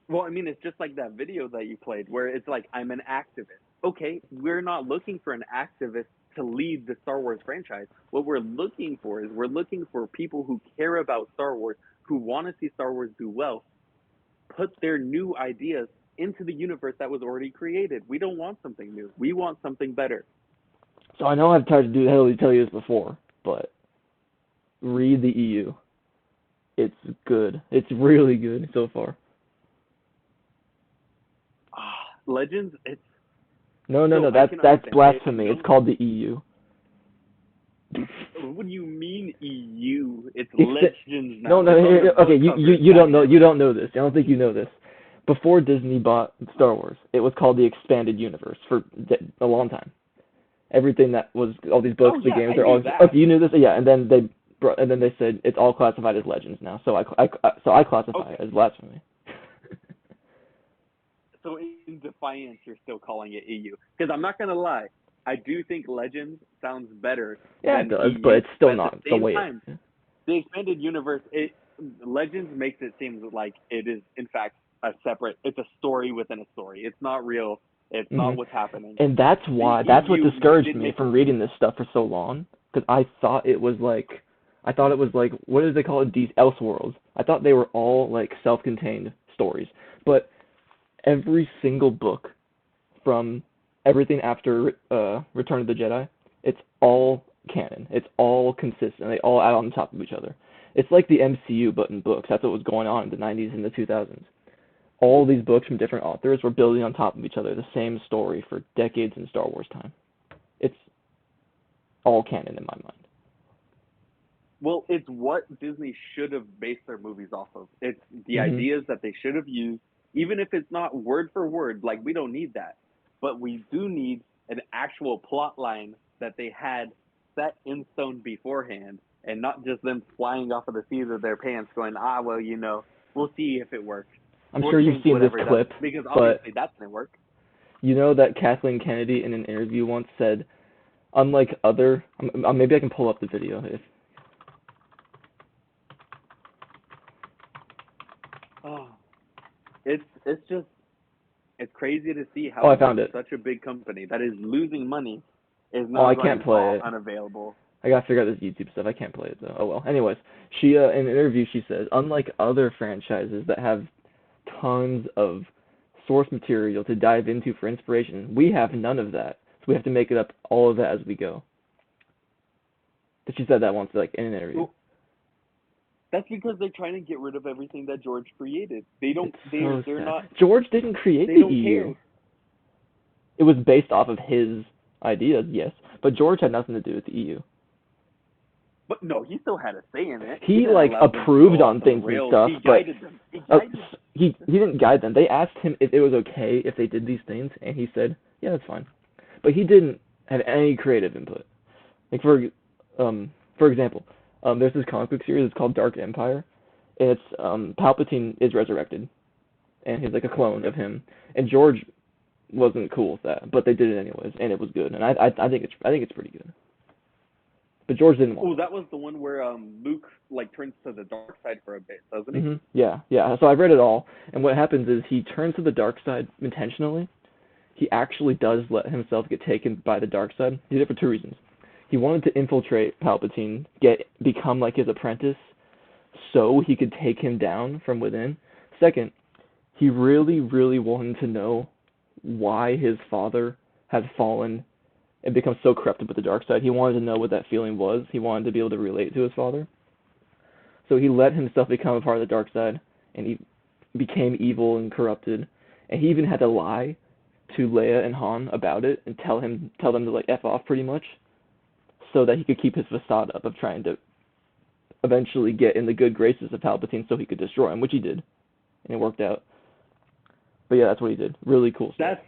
Speaker 1: Well, I mean, it's just like that video that you played where it's like, I'm an activist. Okay, we're not looking for an activist to lead the Star Wars franchise. What we're looking for people who care about Star Wars, who want to see Star Wars do well, put their new ideas into the universe that was already created. We don't want something new. We want something better.
Speaker 2: So I know I've tried to tell you this before, but read the EU. It's good. It's really good so far.
Speaker 1: Legends, it's
Speaker 2: No,
Speaker 1: So I
Speaker 2: that's
Speaker 1: can
Speaker 2: that's
Speaker 1: understand.
Speaker 2: blasphemy. It's called the EU.
Speaker 1: What do you mean EU? It's
Speaker 2: Except-
Speaker 1: Legends
Speaker 2: No,
Speaker 1: now.
Speaker 2: no.
Speaker 1: It's on the
Speaker 2: Okay,
Speaker 1: book
Speaker 2: you
Speaker 1: covers.
Speaker 2: don't know. You don't know this. I don't think you know this. Before Disney bought Star Wars, it was called the Expanded Universe for a long time. Everything that was all these books,
Speaker 1: Oh,
Speaker 2: the
Speaker 1: yeah,
Speaker 2: games,
Speaker 1: I
Speaker 2: they're
Speaker 1: knew
Speaker 2: all.
Speaker 1: that.
Speaker 2: Okay, you knew this, yeah. And then they said it's all classified as Legends now. So I classify it
Speaker 1: Okay.
Speaker 2: as blasphemy.
Speaker 1: So in defiance, you're still calling it EU. Because I'm not gonna lie, I do think Legends sounds better
Speaker 2: Yeah,
Speaker 1: than
Speaker 2: it does,
Speaker 1: EU.
Speaker 2: but it's still
Speaker 1: But
Speaker 2: not
Speaker 1: at the
Speaker 2: the
Speaker 1: same
Speaker 2: way
Speaker 1: time,
Speaker 2: it.
Speaker 1: the expanded universe, Legends makes it seem like it is in fact it's a story within a story. It's not real. It's not what's happening.
Speaker 2: And that's what
Speaker 1: EU
Speaker 2: discouraged
Speaker 1: did
Speaker 2: me
Speaker 1: make
Speaker 2: from
Speaker 1: it-
Speaker 2: reading this stuff for so long, because I thought it was like, what do they call it? These Elseworlds. I thought they were all like self-contained stories, but every single book from everything after Return of the Jedi, it's all canon. It's all consistent. They all add on top of each other. It's like the MCU, but in books. That's what was going on in the 90s and the 2000s. All these books from different authors were building on top of each other, the same story for decades in Star Wars time. It's all canon in my mind.
Speaker 1: Well, it's what Disney should have based their movies off of. It's the
Speaker 2: Mhm.
Speaker 1: ideas that they should have used, even if it's not word for word. Like, we don't need that. But we do need an actual plot line that they had set in stone beforehand, and not just them flying off of the seat of their pants going, well, we'll see if it works.
Speaker 2: I'm
Speaker 1: We'll
Speaker 2: sure you've
Speaker 1: change
Speaker 2: seen this
Speaker 1: whatever it
Speaker 2: clip,
Speaker 1: does. Because
Speaker 2: but
Speaker 1: obviously that didn't work.
Speaker 2: you know that Kathleen Kennedy in an interview once said, unlike other, maybe I can pull up the video if.
Speaker 1: Oh, it's just it's crazy to see how
Speaker 2: Oh, I found it.
Speaker 1: such a big company that is losing money is
Speaker 2: Oh,
Speaker 1: not
Speaker 2: I
Speaker 1: going,
Speaker 2: can't play it.
Speaker 1: unavailable.
Speaker 2: I gotta figure out this YouTube stuff. I can't play it though. Oh well. Anyways, she in an interview she says, unlike other franchises that have tons of source material to dive into for inspiration, we have none of that. So we have to make it up all of that as we go. But she said that once, like in an interview.
Speaker 1: Well, that's because they're trying to get rid of everything that George created. They don't.
Speaker 2: It's so
Speaker 1: They're
Speaker 2: sad.
Speaker 1: not.
Speaker 2: George didn't create
Speaker 1: They
Speaker 2: the
Speaker 1: don't
Speaker 2: EU.
Speaker 1: care.
Speaker 2: It was based off of his ideas, yes, but George had nothing to do with the EU.
Speaker 1: But no, he still had a say in it.
Speaker 2: He
Speaker 1: didn't
Speaker 2: like
Speaker 1: allow them to
Speaker 2: approved
Speaker 1: go
Speaker 2: on
Speaker 1: off the
Speaker 2: things and
Speaker 1: rails.
Speaker 2: stuff,
Speaker 1: He
Speaker 2: but
Speaker 1: guided them. He guided them.
Speaker 2: he didn't guide them. They asked him if it was okay if they did these things, and he said, "Yeah, that's fine." But he didn't have any creative input. Like for example, there's this comic book series. It's called Dark Empire, and it's Palpatine is resurrected, and he's like a clone of him. And George wasn't cool with that, but they did it anyways, and it was good. And I think it's pretty good. But George didn't want.
Speaker 1: Oh, that was the one where Luke like turns to the dark side for a bit, doesn't he?
Speaker 2: Mm-hmm. Yeah. So I've read it all, and what happens is he turns to the dark side intentionally. He actually does let himself get taken by the dark side. He did it for two reasons. He wanted to infiltrate Palpatine, become like his apprentice, so he could take him down from within. Second, he really, really wanted to know why his father had fallen and become so corrupted with the dark side. He wanted to know what that feeling was. He wanted to be able to relate to his father. So he let himself become a part of the dark side, and he became evil and corrupted. And he even had to lie to Leia and Han about it and tell them to like F off pretty much, so that he could keep his facade up of trying to eventually get in the good graces of Palpatine so he could destroy him, which he did, and it worked out. But yeah, that's what he did. Really cool stuff.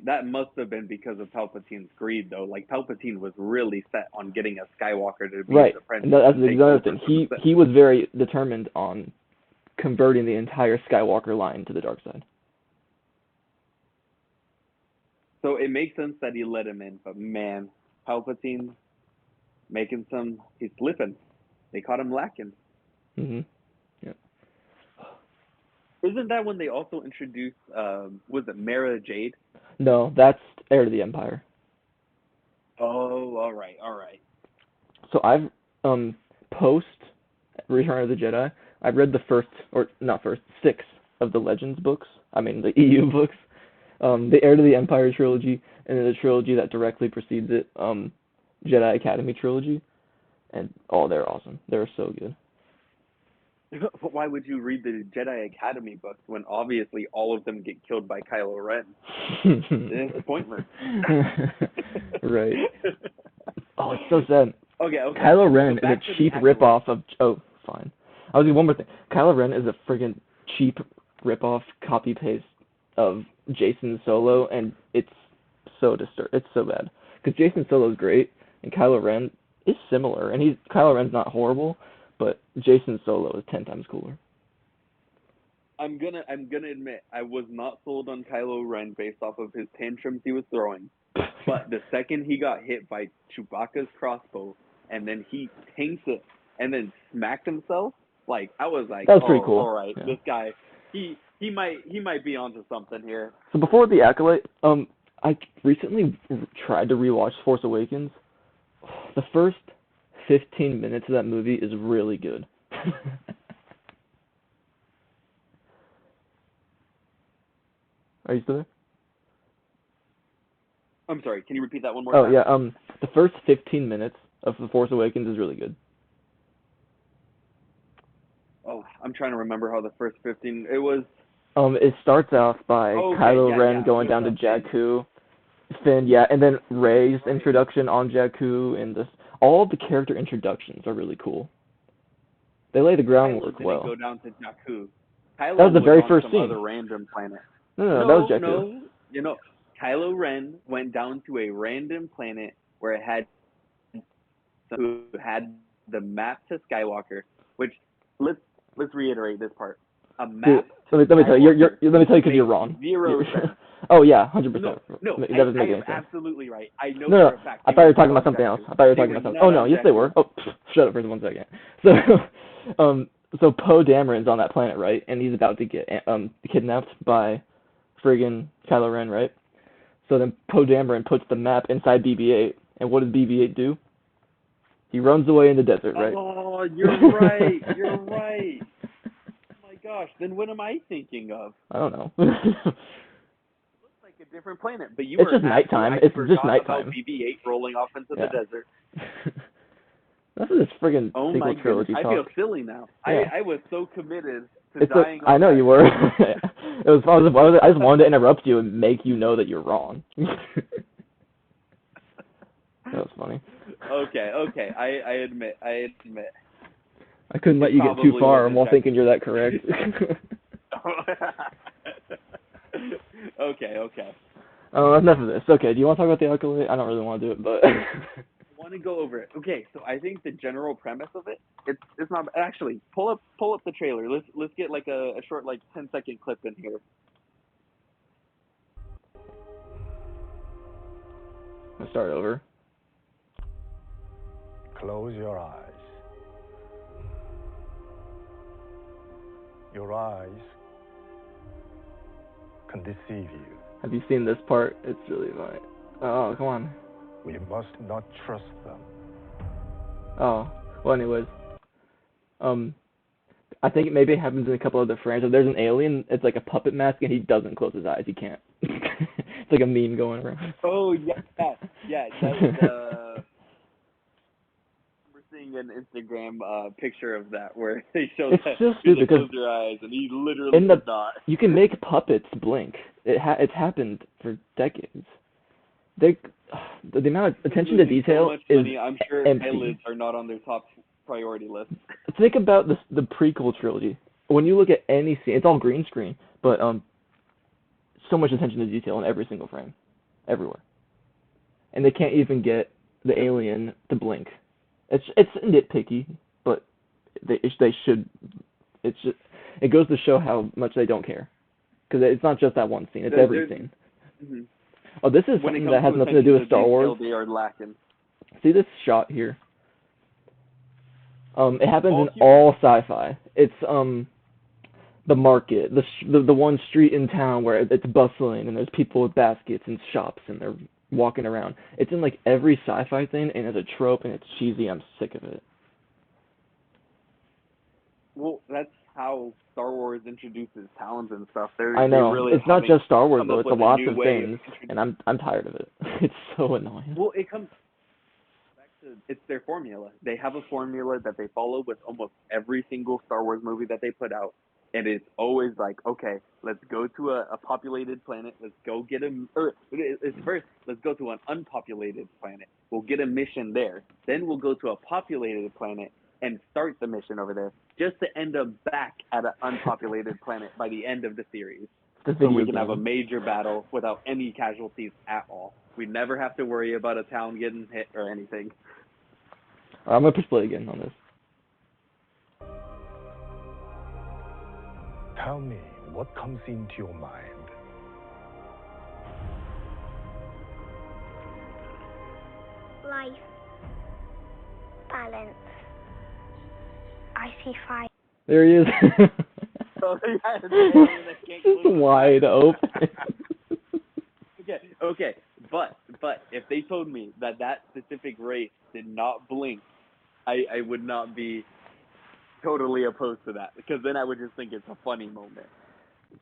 Speaker 1: That must have been because of Palpatine's greed, though. Like, Palpatine was really set on getting a Skywalker to be
Speaker 2: Right,
Speaker 1: his apprentice.
Speaker 2: and that's
Speaker 1: and
Speaker 2: the
Speaker 1: take
Speaker 2: other
Speaker 1: over
Speaker 2: thing.
Speaker 1: for the Sith.
Speaker 2: He was very determined on converting the entire Skywalker line to the dark side.
Speaker 1: So it makes sense that he let him in, but man, Palpatine he's slipping. They caught him lacking.
Speaker 2: Mhm. Yeah.
Speaker 1: Isn't that when they also introduced, was it Mara Jade?
Speaker 2: No, that's Heir to the Empire.
Speaker 1: Oh, all right.
Speaker 2: So I've post Return of the Jedi, I've read the six of the Legends books. I mean the EU books. The Heir to the Empire trilogy, and then the trilogy that directly precedes it, Jedi Academy trilogy, and they're awesome. They're so good.
Speaker 1: But why would you read the Jedi Academy books when obviously all of them get killed by Kylo Ren? It's pointless.
Speaker 2: Right. Oh, it's so sad.
Speaker 1: Okay.
Speaker 2: Kylo Ren
Speaker 1: So
Speaker 2: is a cheap ripoff of. Oh, fine. I was gonna one more thing. Kylo Ren is a friggin' cheap ripoff, copy paste of Jason Solo, and it's so It's so bad because Jason Solo is great, and Kylo Ren is similar, and Kylo Ren's not horrible, but Jason Solo is 10 times cooler.
Speaker 1: I'm gonna admit I was not sold on Kylo Ren based off of his tantrums he was throwing, but the second he got hit by Chewbacca's crossbow and then he tanked it and then smacked himself, like I was like,
Speaker 2: that was pretty cool.
Speaker 1: All right,
Speaker 2: yeah.
Speaker 1: This guy, he might be onto something here.
Speaker 2: So before the Acolyte, I recently tried to rewatch Force Awakens. The first 15 minutes of that movie is really good. Are you still there?
Speaker 1: I'm sorry, can you repeat that one more time?
Speaker 2: Oh, yeah, the first 15 minutes of The Force Awakens is really good.
Speaker 1: Oh, I'm trying to remember how the first 15, it was...
Speaker 2: It starts off by Kylo Ren going down to Jakku, Finn, and then Rey's introduction on Jakku, and all the character introductions are really cool. They lay the groundwork well.
Speaker 1: Kylo didn't go down to Jakku. Kylo
Speaker 2: that was the very
Speaker 1: on
Speaker 2: first
Speaker 1: some
Speaker 2: scene.
Speaker 1: Other random planet.
Speaker 2: No, that was Jakku.
Speaker 1: No, Kylo Ren went down to a random planet where it had the map to Skywalker, which let's reiterate this part. A map.
Speaker 2: Dude, let me tell you. Let me tell you because you're wrong.
Speaker 1: 0 sense.
Speaker 2: Oh yeah, 100%.
Speaker 1: No,
Speaker 2: that doesn't make any sense.
Speaker 1: Absolutely right. I know
Speaker 2: no,
Speaker 1: for a fact.
Speaker 2: I thought you were talking about something else. Oh no, yes they were. Oh, shut up for 1 second. So Poe Dameron's on that planet, right? And he's about to get kidnapped by friggin' Kylo Ren, right? So then Poe Dameron puts the map inside BB-8, and what does BB-8 do? He runs away in the desert, right?
Speaker 1: Oh, you're right. You're right. Oh my gosh, then what am I thinking of?
Speaker 2: I don't know.
Speaker 1: It looks like a different planet, but
Speaker 2: it's just nighttime. It's just nighttime.
Speaker 1: BB-8 rolling off into the desert.
Speaker 2: That's this friggin' sequel trilogy talk.
Speaker 1: I feel silly now.
Speaker 2: Yeah.
Speaker 1: I was so committed to dying.
Speaker 2: I know you were. I just wanted to interrupt you and make you know that you're wrong. That was funny.
Speaker 1: Okay. I admit.
Speaker 2: I couldn't let you get too far while thinking you're that correct.
Speaker 1: Okay.
Speaker 2: Enough of this. Okay, do you want to talk about the Acolyte? I don't really want to do it, but...
Speaker 1: I want to go over it. Okay, so I think the general premise of it, it's not... Actually, pull up the trailer. Let's get like a short 10-second clip in here.
Speaker 2: Let's start over.
Speaker 6: Close your eyes. Your eyes can deceive you.
Speaker 2: Have you seen this part? It's really funny. Oh, come on.
Speaker 6: We must not trust them.
Speaker 2: Oh, well, anyways. I think maybe it happens in a couple other franchises. There's an alien, it's like a puppet mask, and he doesn't close his eyes. He can't. It's like a meme going around.
Speaker 1: Oh, yeah. That was, we're seeing an Instagram picture of that where they show
Speaker 2: it's
Speaker 1: that
Speaker 2: so stupid
Speaker 1: he
Speaker 2: because
Speaker 1: closed their eyes, and he literally did not.
Speaker 2: You can make puppets blink. It's happened for decades. The amount of attention to detail
Speaker 1: so much
Speaker 2: is
Speaker 1: money. I'm sure
Speaker 2: empty.
Speaker 1: eyelids are not on their top priority list.
Speaker 2: Think about the prequel trilogy. When you look at any scene, it's all green screen, but so much attention to detail in every single frame, everywhere, and they can't even get the alien to blink. It's nitpicky, but they should. It goes to show how much they don't care, because it's not just that one scene; it's every scene. Mm-hmm. Oh, this is something that has nothing to do with Star Wars.
Speaker 1: They are lacking.
Speaker 2: See this shot here? It happens in all sci-fi. It's the market, the one street in town where it's bustling and there's people with baskets and shops and they're walking around. It's in like every sci-fi thing, and it's a trope and it's cheesy. I'm sick of it.
Speaker 1: Well, how Star Wars introduces talent and stuff.
Speaker 2: I know.
Speaker 1: They really
Speaker 2: It's not just Star Wars
Speaker 1: come
Speaker 2: though.
Speaker 1: up
Speaker 2: It's
Speaker 1: with a
Speaker 2: lots
Speaker 1: new
Speaker 2: of
Speaker 1: way of
Speaker 2: things,
Speaker 1: introducing.
Speaker 2: and I'm tired of it. It's so annoying.
Speaker 1: Well, it comes back to it's their formula. They have a formula that they follow with almost every single Star Wars movie that they put out, and it's always like, okay, let's go to a populated planet. Let's go get it's first, let's go to an unpopulated planet. We'll get a mission there. Then we'll go to a populated planet and start the mission over there, just to end up back at an unpopulated planet by the end of the series. So we can have a major battle without any casualties at all. We never have to worry about a town getting hit or anything.
Speaker 2: I'm gonna push play again on this.
Speaker 6: Tell me what comes into your mind.
Speaker 7: Life. Balance. I see fire.
Speaker 2: There he is.
Speaker 1: So they had an alien that can't
Speaker 2: Just
Speaker 1: close
Speaker 2: wide
Speaker 1: his eyes.
Speaker 2: open.
Speaker 1: Okay, but if they told me that specific race did not blink, I would not be totally opposed to that, because then I would just think it's a funny moment.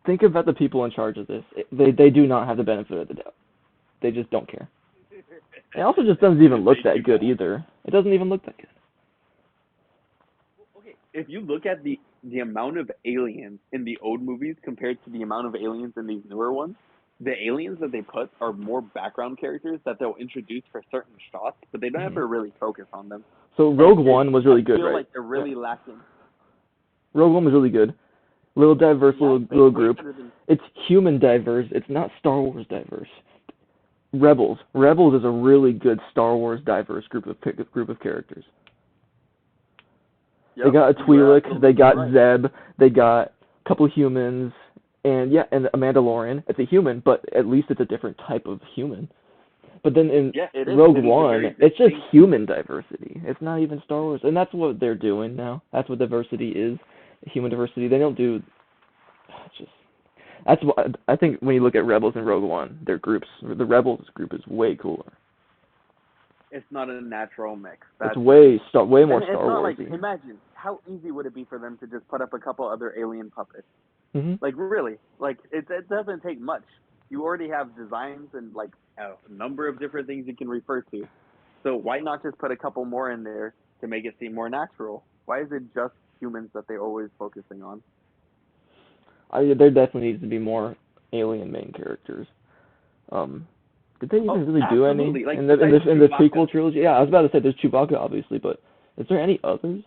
Speaker 2: Think about the people in charge of this. They do not have the benefit of the doubt. They just don't care. It also just doesn't even look that good either. It doesn't even look that good.
Speaker 1: Okay, if you look at the amount of aliens in the old movies compared to the amount of aliens in these newer ones, the aliens that they put are more background characters that they'll introduce for certain shots, but they don't ever really focus on them.
Speaker 2: So Rogue One was really good,
Speaker 1: I feel
Speaker 2: right?
Speaker 1: like they're really lacking.
Speaker 2: Rogue One was really good. Little diverse little group. It's human diverse. It's not Star Wars diverse. Rebels is a really good Star Wars diverse group of characters.
Speaker 1: Yep,
Speaker 2: they got a Twi'lek, they got Zeb, they got a couple humans, and a Mandalorian. It's a human, but at least it's a different type of human. But then in Rogue One, it's just human diversity. It's not even Star Wars, and that's what they're doing now. That's what diversity is, human diversity. They don't do. That's what I think when you look at Rebels and Rogue One, their groups. The Rebels group is way cooler.
Speaker 1: It's not a natural mix.
Speaker 2: It's way more
Speaker 1: Star
Speaker 2: Warsy.
Speaker 1: Like, imagine how easy would it be for them to just put up a couple other alien puppets?
Speaker 2: Mm-hmm.
Speaker 1: Like, really, like it doesn't take much. You already have designs and like a number of different things you can refer to. So why not just put a couple more in there to make it seem more natural? Why is it just humans that they're always focusing on?
Speaker 2: There definitely needs to be more alien main characters. Did they even really do any
Speaker 1: like,
Speaker 2: in the prequel trilogy? Yeah, I was about to say there's Chewbacca obviously, but is there any others?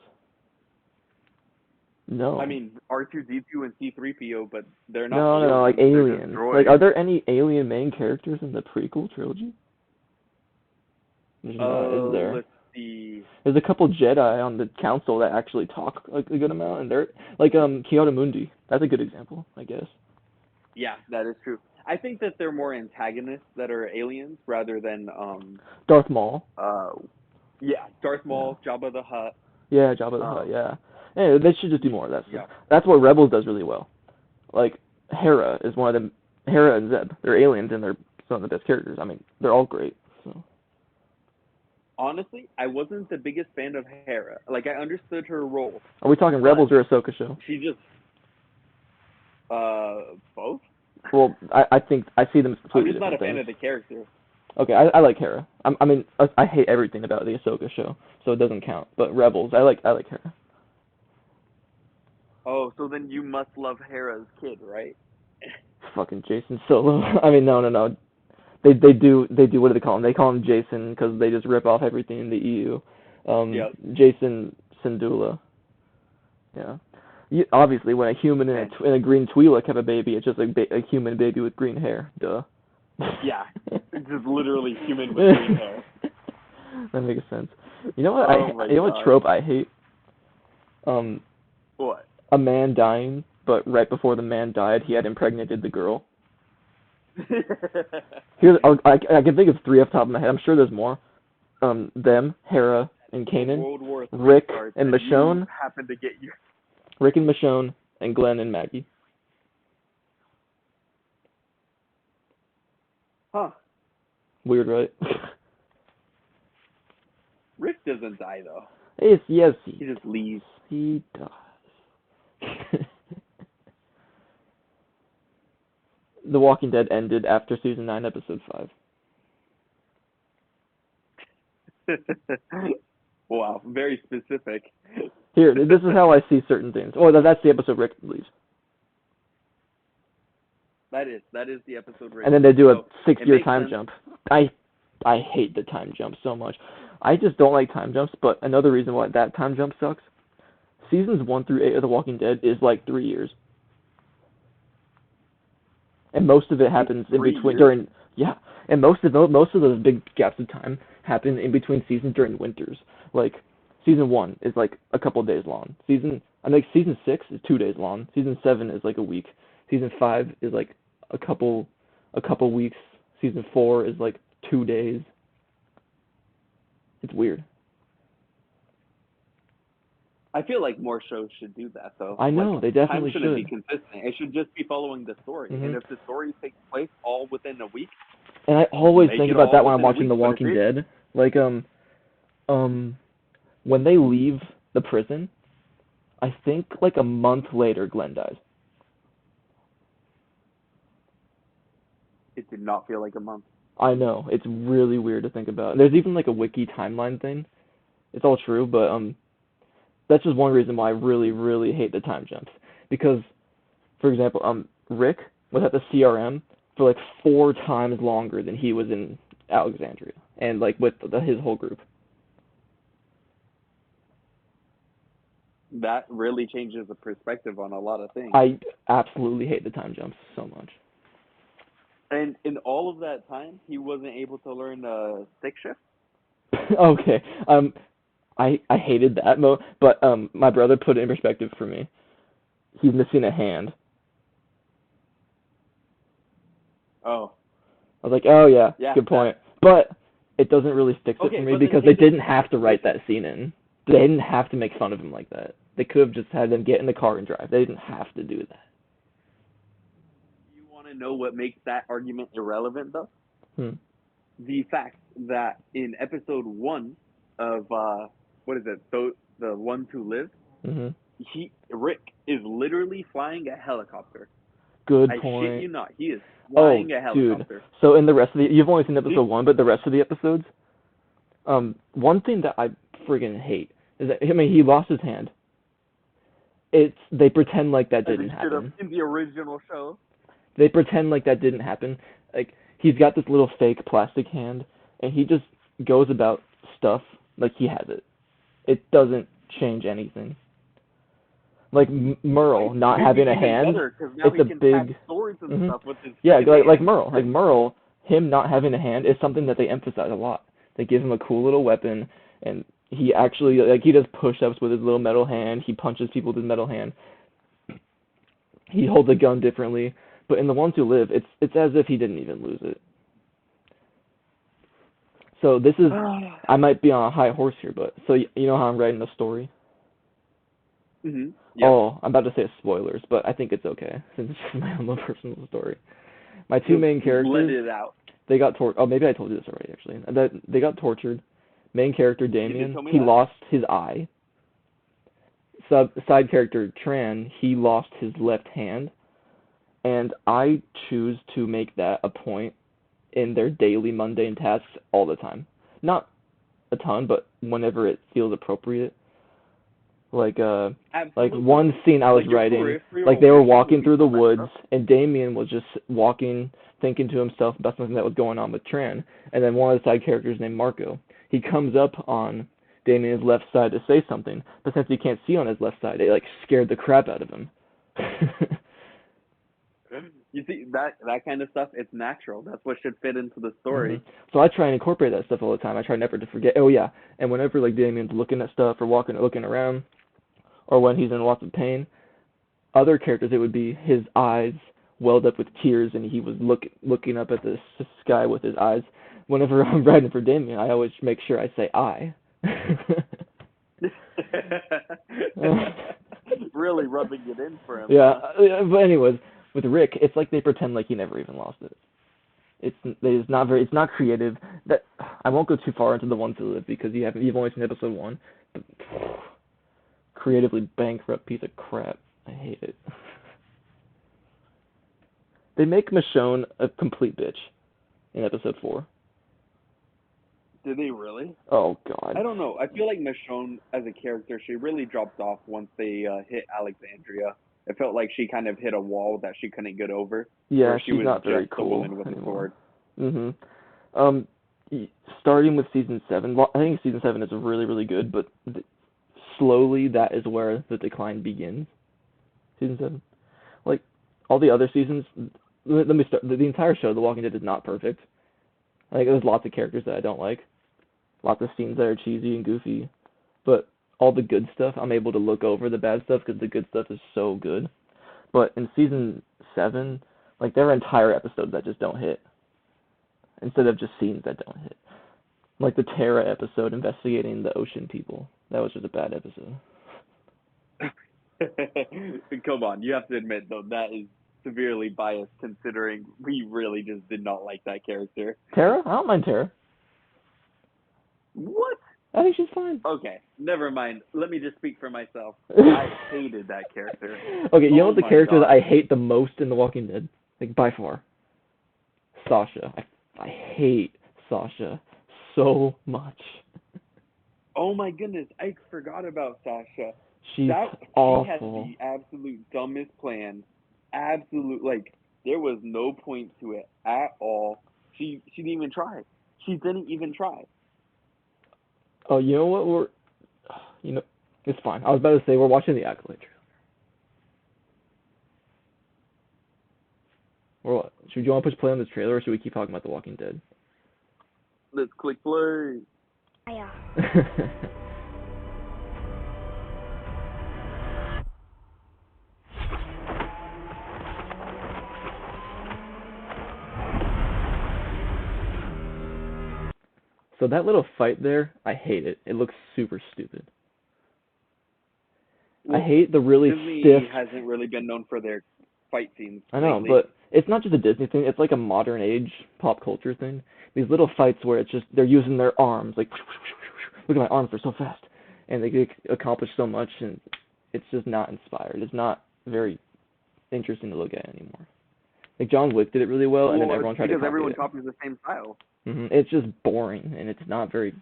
Speaker 2: No.
Speaker 1: I mean, R2-D2 and C-3PO, but they're not.
Speaker 2: No, like aliens. Like, are there any alien main characters in the prequel trilogy? There's not, is there?
Speaker 1: Let's see.
Speaker 2: There's a couple Jedi on the council that actually talk like a good amount, and they're like Ki-Adi-Mundi. That's a good example, I guess.
Speaker 1: Yeah, that is true. I think that they're more antagonists that are aliens rather than
Speaker 2: Darth Maul.
Speaker 1: Darth Maul, Jabba the Hutt.
Speaker 2: Yeah, Jabba the Hutt. Yeah. Yeah, they should just do more of that stuff.
Speaker 1: Yeah.
Speaker 2: That's what Rebels does really well. Like Hera is one of them. Hera and Zeb, they're aliens and they're some of the best characters. I mean, they're all great. So.
Speaker 1: Honestly, I wasn't the biggest fan of Hera. Like, I understood her role.
Speaker 2: Are we talking Rebels or Ahsoka show?
Speaker 1: She just both.
Speaker 2: Well, I think I see them as completely different
Speaker 1: I'm just not a fan
Speaker 2: things.
Speaker 1: of the character.
Speaker 2: Okay, I like Hera. I mean, I hate everything about the Ahsoka show, so it doesn't count. But Rebels, I like Hera.
Speaker 1: Oh, so then you must love Hera's kid, right?
Speaker 2: Fucking Jason Solo. I mean, no. They do. What do they call him? They call him Jason because they just rip off everything in the EU. Jason Syndulla. Yeah. Obviously, when a human and a green Twi'lek have a baby, it's just a human baby with green hair. Duh.
Speaker 1: Yeah, it's just literally human with green hair.
Speaker 2: That makes sense. You know what? You know what trope I hate?
Speaker 1: What?
Speaker 2: A man dying, but right before the man died, he had impregnated the girl. Here's, I can think of 3 off the top of my head. I'm sure there's more. Them, Hera, and Kanan, Rick and Michonne.
Speaker 1: Happened to get you.
Speaker 2: Rick and Michonne, and Glenn and Maggie.
Speaker 1: Huh.
Speaker 2: Weird, right?
Speaker 1: Rick doesn't die though.
Speaker 2: Yes,
Speaker 1: he just leaves.
Speaker 2: He does. The Walking Dead ended after season 9, episode 5.
Speaker 1: Wow, very specific.
Speaker 2: Here, this is how I see certain things. Oh, that's the episode Rick leaves.
Speaker 1: That is the episode. Rick
Speaker 2: And then they do a
Speaker 1: so
Speaker 2: 6-year time jump. I hate the time jump so much. I just don't like time jumps, but another reason why that time jump sucks, seasons 1 through 8 of The Walking Dead is like 3 years. And most of it happens in between and most of those big gaps of time happen in between seasons during winters. Like season 1 is like a couple of days long. Season 6 is 2 days long. Season 7 is like a week. Season 5 is like a couple weeks. Season 4 is like 2 days. It's weird.
Speaker 1: I feel like more shows should do that, though.
Speaker 2: I know, they definitely
Speaker 1: time shouldn't
Speaker 2: should.
Speaker 1: be consistent. It should just be following the story. And if the story takes place all within a week,
Speaker 2: and I always
Speaker 1: make
Speaker 2: think
Speaker 1: it
Speaker 2: about that
Speaker 1: all
Speaker 2: when I'm
Speaker 1: within a
Speaker 2: watching
Speaker 1: week,
Speaker 2: The
Speaker 1: but
Speaker 2: Walking
Speaker 1: if it-
Speaker 2: Dead. Like when they leave the prison, I think like a month later Glenn dies.
Speaker 1: It did not feel like a month.
Speaker 2: I know, it's really weird to think about. There's even like a wiki timeline thing. It's all true, but that's just one reason why I really, really hate the time jumps. Because, for example, Rick was at the CRM for like 4 times longer than he was in Alexandria, and like with his whole group.
Speaker 1: That really changes the perspective on a lot of things.
Speaker 2: I absolutely hate the time jumps so much.
Speaker 1: And in all of that time, he wasn't able to learn stick shift.
Speaker 2: Okay, I hated that but my brother put it in perspective for me. He's missing a hand.
Speaker 1: Oh.
Speaker 2: I was like, oh yeah,
Speaker 1: Yeah,
Speaker 2: good point. But it doesn't really fix it
Speaker 1: Okay,
Speaker 2: for me
Speaker 1: but then
Speaker 2: because they
Speaker 1: take it-
Speaker 2: didn't have to write that scene in. They didn't have to make fun of him like that. They could have just had them get in the car and drive. They didn't have to do that.
Speaker 1: You want to know what makes that argument irrelevant, though? The fact that in episode 1 of what is it? The Ones Who Live, Rick is literally flying a helicopter.
Speaker 2: Good
Speaker 1: I
Speaker 2: point.
Speaker 1: shit you not. He is flying a helicopter.
Speaker 2: Dude. So in the rest of you've only seen episode 1, but the rest of the episodes, one thing that I friggin' hate is that he lost his hand. They pretend like that didn't happen.
Speaker 1: In the original show.
Speaker 2: They pretend like that didn't happen. Like he's got this little fake plastic hand, and he just goes about stuff like he has it. It doesn't change anything. Like Merle not having a hand, it's a big. Yeah, like Merle. Like Merle, him not having a hand is something that they emphasize a lot. They give him a cool little weapon, and he actually he does push-ups with his little metal hand. He punches people with his metal hand. He holds a gun differently. But in The Ones Who Live, it's as if he didn't even lose it. So this is, I might be on a high horse here, but so you know how I'm writing the story?
Speaker 1: Yep.
Speaker 2: Oh, I'm about to say spoilers, but I think it's okay since it's just my own personal story. My two main characters,
Speaker 1: let it out.
Speaker 2: They got tortured. Oh, maybe I told you this already actually. They got tortured. Main character Damien, he lost his eye. Side character Tran, he lost his left hand. And I choose to make that a point in their daily mundane tasks all the time. Not a ton, but whenever it feels appropriate. Like one scene I was writing, like they were walking through the woods, and Damien was just walking, thinking to himself about something that was going on with Tran. And then one of the side characters named Marco, he comes up on Damien's left side to say something, but since he can't see on his left side, it scared the crap out of him.
Speaker 1: You see, that kind of stuff, it's natural. That's what should fit into the story.
Speaker 2: So I try and incorporate that stuff all the time. I try never to forget. Oh yeah, and whenever Damien's looking at stuff or looking around, or when he's in lots of pain, other characters, it would be his eyes welled up with tears and he was looking up at the sky with his eyes. Whenever I'm writing for Damien, I always make sure I say I.
Speaker 1: Really rubbing it in for him.
Speaker 2: Yeah, but anyways, with Rick, it's like they pretend like he never even lost it. It's not creative. That I won't go too far into The Ones Who Live because you've only seen episode 1. But creatively bankrupt piece of crap. I hate it. They make Michonne a complete bitch in episode 4.
Speaker 1: Did they really?
Speaker 2: Oh God.
Speaker 1: I don't know. I feel like Michonne as a character, she really dropped off once they hit Alexandria. It felt like she kind of hit a wall that she couldn't get over.
Speaker 2: Yeah,
Speaker 1: where she
Speaker 2: she's
Speaker 1: was
Speaker 2: not very
Speaker 1: just a
Speaker 2: cool
Speaker 1: woman with a
Speaker 2: anymore.
Speaker 1: sword.
Speaker 2: Starting with season 7, I think season 7 is really, really good, but slowly that is where the decline begins. Season 7. Like, all the other seasons, let me start, the entire show, The Walking Dead, is not perfect. Like, there's lots of characters that I don't like. Lots of scenes that are cheesy and goofy. But all the good stuff, I'm able to look over the bad stuff because the good stuff is so good. But in season 7, like, there are entire episodes that just don't hit. Instead of just scenes that don't hit. Like the Terra episode investigating the ocean people. That was just a bad episode.
Speaker 1: Come on, you have to admit though that is severely biased considering we really just did not like that character.
Speaker 2: Terra? I don't mind Terra.
Speaker 1: What?
Speaker 2: I think she's fine.
Speaker 1: Okay, never mind. Let me just speak for myself. I hated that character.
Speaker 2: Okay, you know what the character
Speaker 1: God.
Speaker 2: that I hate the most in The Walking Dead? Like, by far. Sasha. I hate Sasha so much.
Speaker 1: Oh my goodness, I forgot about Sasha.
Speaker 2: She's
Speaker 1: awful. She had the absolute dumbest plan. Absolute, like, there was no point to it at all. She didn't even try. She didn't even try.
Speaker 2: Oh, you know what? It's fine. I was about to say we're watching the Acolyte trailer. Or what? Should you want to push play on this trailer, or should we keep talking about The Walking Dead?
Speaker 1: Let's click play.
Speaker 7: Yeah.
Speaker 2: So that little fight there, I hate it. It looks super stupid.
Speaker 1: Well,
Speaker 2: I hate the really
Speaker 1: Disney
Speaker 2: stiff...
Speaker 1: hasn't really been known for their fight scenes.
Speaker 2: I know,
Speaker 1: lately.
Speaker 2: but it's not just a Disney thing. It's like a modern age pop culture thing. These little fights where it's just they're using their arms, like, look at my arms, they're so fast. And they accomplish so much, and it's just not inspired. It's not very interesting to look at anymore. Like, John Wick did it really well, and then everyone tried to copy
Speaker 1: because everyone
Speaker 2: it.
Speaker 1: copies the same style.
Speaker 2: It's just boring, and it's not very...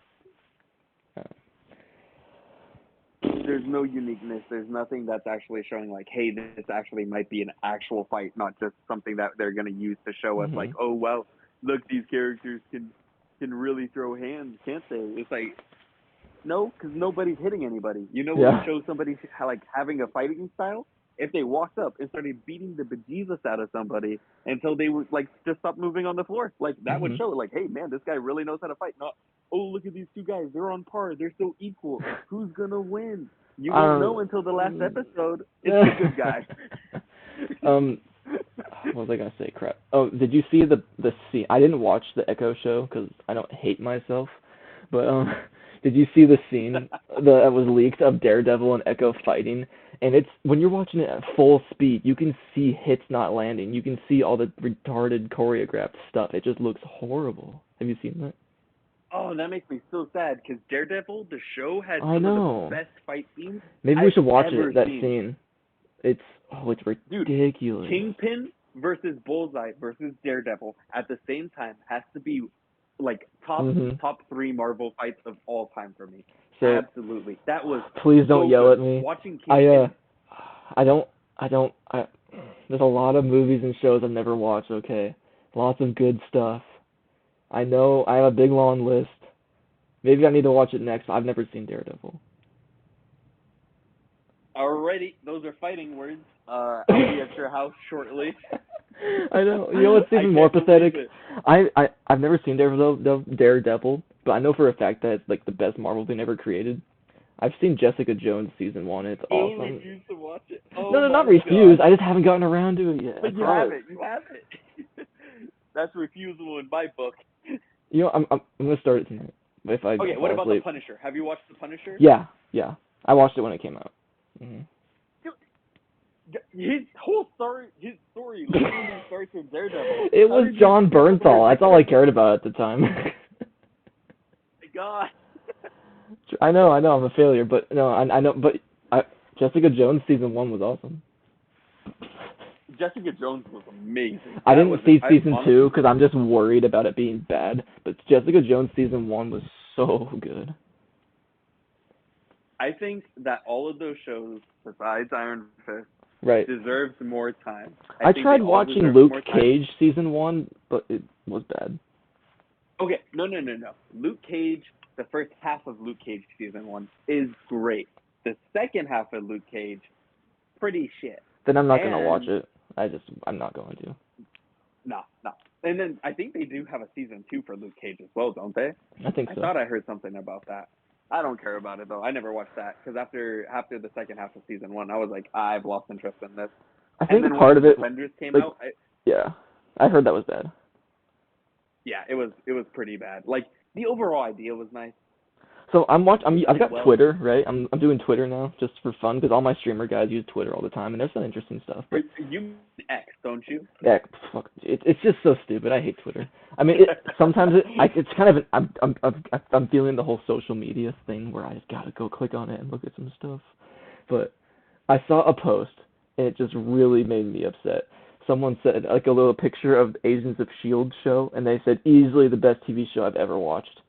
Speaker 1: There's no uniqueness. There's nothing that's actually showing like, hey, this actually might be an actual fight, not just something that they're going to use to show us like, oh, well, look, these characters can really throw hands, can't they? It's like, no, because nobody's hitting anybody. You know, when you show somebody like having a fighting style, if they walked up and started beating the bejesus out of somebody until they would like just stop moving on the floor, like that would show like, hey, man, this guy really knows how to fight. Not, oh, look at these two guys, they're on par, they're so equal. Who's gonna win? You won't know until the last episode. It's the good guy.
Speaker 2: What was I gonna say? Crap. Oh, did you see the scene? I didn't watch the Echo show because I don't hate myself, but did you see the scene that was leaked of Daredevil and Echo fighting? And it's when you're watching it at full speed, you can see hits not landing. You can see all the retarded choreographed stuff. It just looks horrible. Have you seen that?
Speaker 1: Oh, that makes me so sad because Daredevil, the show, had
Speaker 2: some
Speaker 1: of the best fight scenes.
Speaker 2: Maybe we should watch
Speaker 1: it.
Speaker 2: That scene. It's ridiculous.
Speaker 1: Dude, Kingpin versus Bullseye versus Daredevil at the same time has to be like top 3 Marvel fights of all time for me. So, absolutely, that was.
Speaker 2: Please don't yell at me.
Speaker 1: Watching Kingpin.
Speaker 2: There's a lot of movies and shows I've never watched. Okay, lots of good stuff. I know I have a big long list. Maybe I need to watch it next. I've never seen Daredevil.
Speaker 1: Alrighty, those are fighting words. I'll be at your house shortly.
Speaker 2: I know. You know what's even more pathetic? I've never seen Daredevil, but I know for a fact that it's like the best Marvel thing ever created. I've seen Jessica Jones season 1. It's awesome.
Speaker 1: You refuse to watch it. Oh,
Speaker 2: no, not refuse. I just haven't gotten around to it yet.
Speaker 1: But you have it. That's refusal in my book.
Speaker 2: You know, I'm gonna start it tonight.
Speaker 1: Okay, what about The Punisher? Have you watched The Punisher?
Speaker 2: Yeah. I watched it when it came out.
Speaker 1: His story literally starts with Daredevil.
Speaker 2: It was John Bernthal. That's all I cared about at the time.
Speaker 1: My God.
Speaker 2: I know, I'm a failure, but no, I know, but Jessica Jones season 1 was awesome.
Speaker 1: Jessica Jones was amazing.
Speaker 2: I
Speaker 1: That
Speaker 2: didn't
Speaker 1: was
Speaker 2: see
Speaker 1: I
Speaker 2: season
Speaker 1: honestly-
Speaker 2: 2 because I'm just worried about it being bad. But Jessica Jones season 1 was so good.
Speaker 1: I think that all of those shows, besides Iron Fist,
Speaker 2: Right.
Speaker 1: deserved more time.
Speaker 2: I
Speaker 1: think
Speaker 2: tried
Speaker 1: they all
Speaker 2: watching
Speaker 1: deserved
Speaker 2: Luke
Speaker 1: more time.
Speaker 2: Cage season 1, but it was bad.
Speaker 1: Okay, no. Luke Cage, the first half of Luke Cage season 1 is great. The second half of Luke Cage, pretty shit.
Speaker 2: Then I'm not gonna watch
Speaker 1: And-
Speaker 2: it. I'm not going to.
Speaker 1: No. And then I think they do have a season 2 for Luke Cage as well, don't they?
Speaker 2: I think
Speaker 1: I
Speaker 2: so.
Speaker 1: thought I heard something about that. I don't care about it though. I never watched that because after the second half of season 1, I was like, I've lost interest in this.
Speaker 2: I think
Speaker 1: and then
Speaker 2: part
Speaker 1: when
Speaker 2: of it,
Speaker 1: Defenders came
Speaker 2: like-
Speaker 1: out,
Speaker 2: yeah, I heard that was bad.
Speaker 1: it was pretty bad. Like the overall idea was nice.
Speaker 2: So I've got
Speaker 1: Well-
Speaker 2: Twitter, right? I'm doing Twitter now just for fun because all my streamer guys use Twitter all the time, and there's some interesting stuff. But
Speaker 1: You X, don't you?
Speaker 2: yeah, fuck, it's just so stupid. I hate Twitter. I mean, sometimes it's kind of I'm feeling the whole social media thing where I just gotta go click on it and look at some stuff. But I saw a post and it just really made me upset. Someone said like a little picture of Agents of S.H.I.E.L.D. show, and they said easily the best TV show I've ever watched.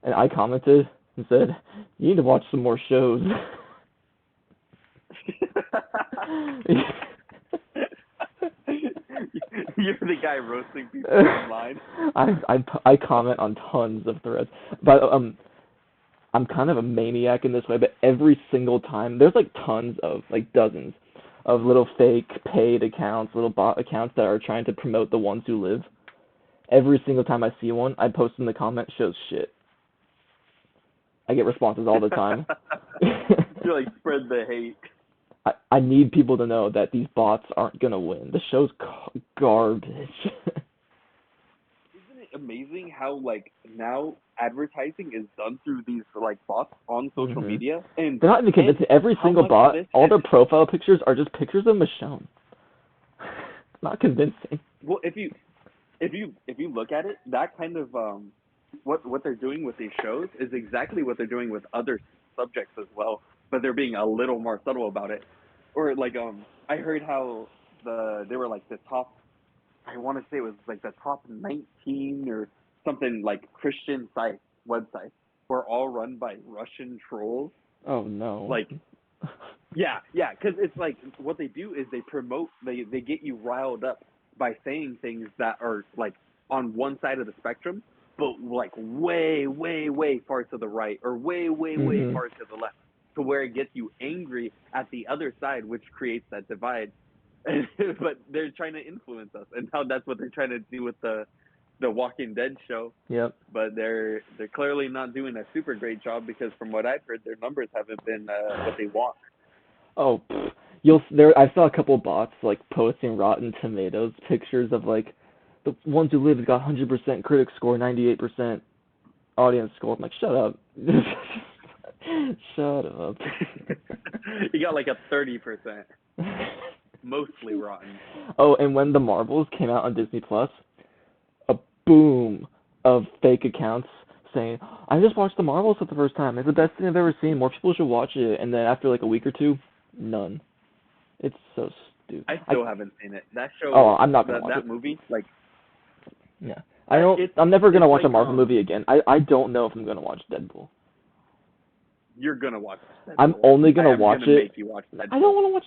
Speaker 2: And I commented and said, you need to watch some more shows.
Speaker 1: You're the guy roasting people online.
Speaker 2: I comment on tons of threads, but I'm kind of a maniac in this way. But every single time, there's like tons of like dozens of little fake paid accounts, little bot accounts that are trying to promote the ones who live. Every single time I see one, I post in the comment shows shit. I get responses all the time.
Speaker 1: You like spread the hate.
Speaker 2: I need people to know that these bots aren't gonna win. The show's garbage.
Speaker 1: Isn't it amazing how like now advertising is done through these like bots on social media? And
Speaker 2: they're not even convincing. Every
Speaker 1: how
Speaker 2: single
Speaker 1: much
Speaker 2: bot,
Speaker 1: of this
Speaker 2: all
Speaker 1: is-
Speaker 2: their profile pictures are just pictures of Michonne. Not convincing.
Speaker 1: Well, if you look at it, that kind of what they're doing with these shows is exactly what they're doing with other subjects as well, but they're being a little more subtle about it. Or like I heard how they were like the top, I want to say it was like the top 19 or something like Christian websites were all run by Russian trolls.
Speaker 2: Oh no.
Speaker 1: Like yeah, because it's like what they do is they promote, they get you riled up by saying things that are like on one side of the spectrum, but like way far to the right or way far to the left, to where it gets you angry at the other side, which creates that divide. But they're trying to influence us, and now that's what they're trying to do with the Walking Dead show.
Speaker 2: Yep.
Speaker 1: But they're clearly not doing a super great job, because from what I've heard, their numbers haven't been what they want.
Speaker 2: Oh, I saw a couple bots like posting Rotten Tomatoes pictures of like the ones who lived got 100% critic score, 98% audience score. I'm like, shut up. Shut up.
Speaker 1: You got like a 30%, mostly rotten.
Speaker 2: Oh, and when the Marvels came out on Disney Plus, a boom of fake accounts saying, I just watched the Marvels for the first time. It's the best thing I've ever seen. More people should watch it. And then after like a week or two, none. It's so stupid.
Speaker 1: I still haven't seen it. That show.
Speaker 2: Oh, I'm not gonna watch
Speaker 1: that
Speaker 2: it.
Speaker 1: movie. Like,
Speaker 2: yeah, I'm never gonna watch a Marvel movie again. I don't know if I'm gonna watch Deadpool.
Speaker 1: You're gonna watch Deadpool.
Speaker 2: I'm only gonna watch
Speaker 1: gonna
Speaker 2: it.
Speaker 1: Make you watch Deadpool.
Speaker 2: I don't want to watch.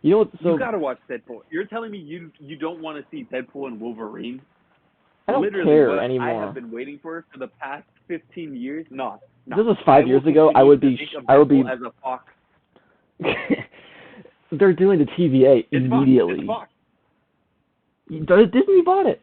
Speaker 2: You know what? So
Speaker 1: you gotta watch Deadpool. You're telling me you don't want to see Deadpool and Wolverine?
Speaker 2: I don't
Speaker 1: Literally
Speaker 2: care
Speaker 1: what
Speaker 2: anymore.
Speaker 1: I have been waiting for the past 15 years. No.
Speaker 2: This was 5 years ago. I would be.
Speaker 1: As a Fox.
Speaker 2: They're doing the TVA immediately.
Speaker 1: It's Fox.
Speaker 2: Disney bought it.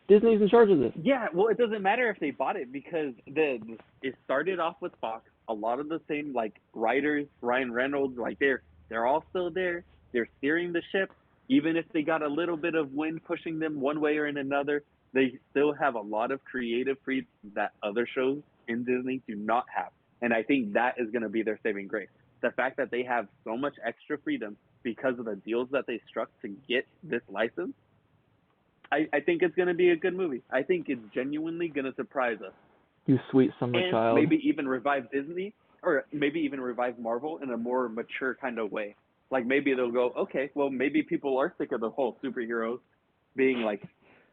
Speaker 2: Disney's in charge of this.
Speaker 1: Yeah, well, it doesn't matter if they bought it, because it started off with Fox. A lot of the same like writers, Ryan Reynolds, like they're all still there. They're steering the ship, even if they got a little bit of wind pushing them one way or in another. They still have a lot of creative freedom that other shows in Disney do not have, and I think that is going to be their saving grace. The fact that they have so much extra freedom because of the deals that they struck to get this license, I think it's going to be a good movie. I think it's genuinely going to surprise us.
Speaker 2: You sweet summer
Speaker 1: And
Speaker 2: child.
Speaker 1: maybe even revive Disney, or maybe even revive Marvel in a more mature kind of way. like maybe they'll go, okay, well maybe people are sick of the whole superheroes being like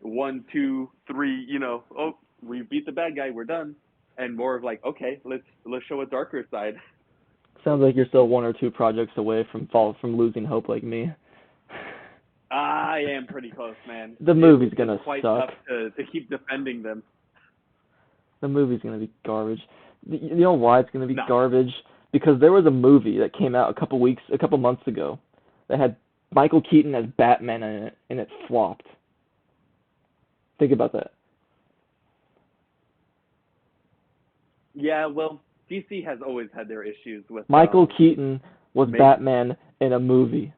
Speaker 1: 1, 2, 3, oh, we beat the bad guy, we're done, and more of like, okay, let's show a darker side.
Speaker 2: Sounds like you're still 1 or 2 projects away from losing hope like me.
Speaker 1: I am pretty close, man.
Speaker 2: The movie's gonna
Speaker 1: it's quite
Speaker 2: suck.
Speaker 1: tough to keep defending them.
Speaker 2: The movie's gonna be garbage. You know why it's gonna be
Speaker 1: No.
Speaker 2: garbage? Because there was a movie that came out a couple months ago that had Michael Keaton as Batman in it, and it flopped. Think about that.
Speaker 1: Yeah, well, DC has always had their issues with
Speaker 2: Michael Keaton was
Speaker 1: maybe-
Speaker 2: Batman in a movie.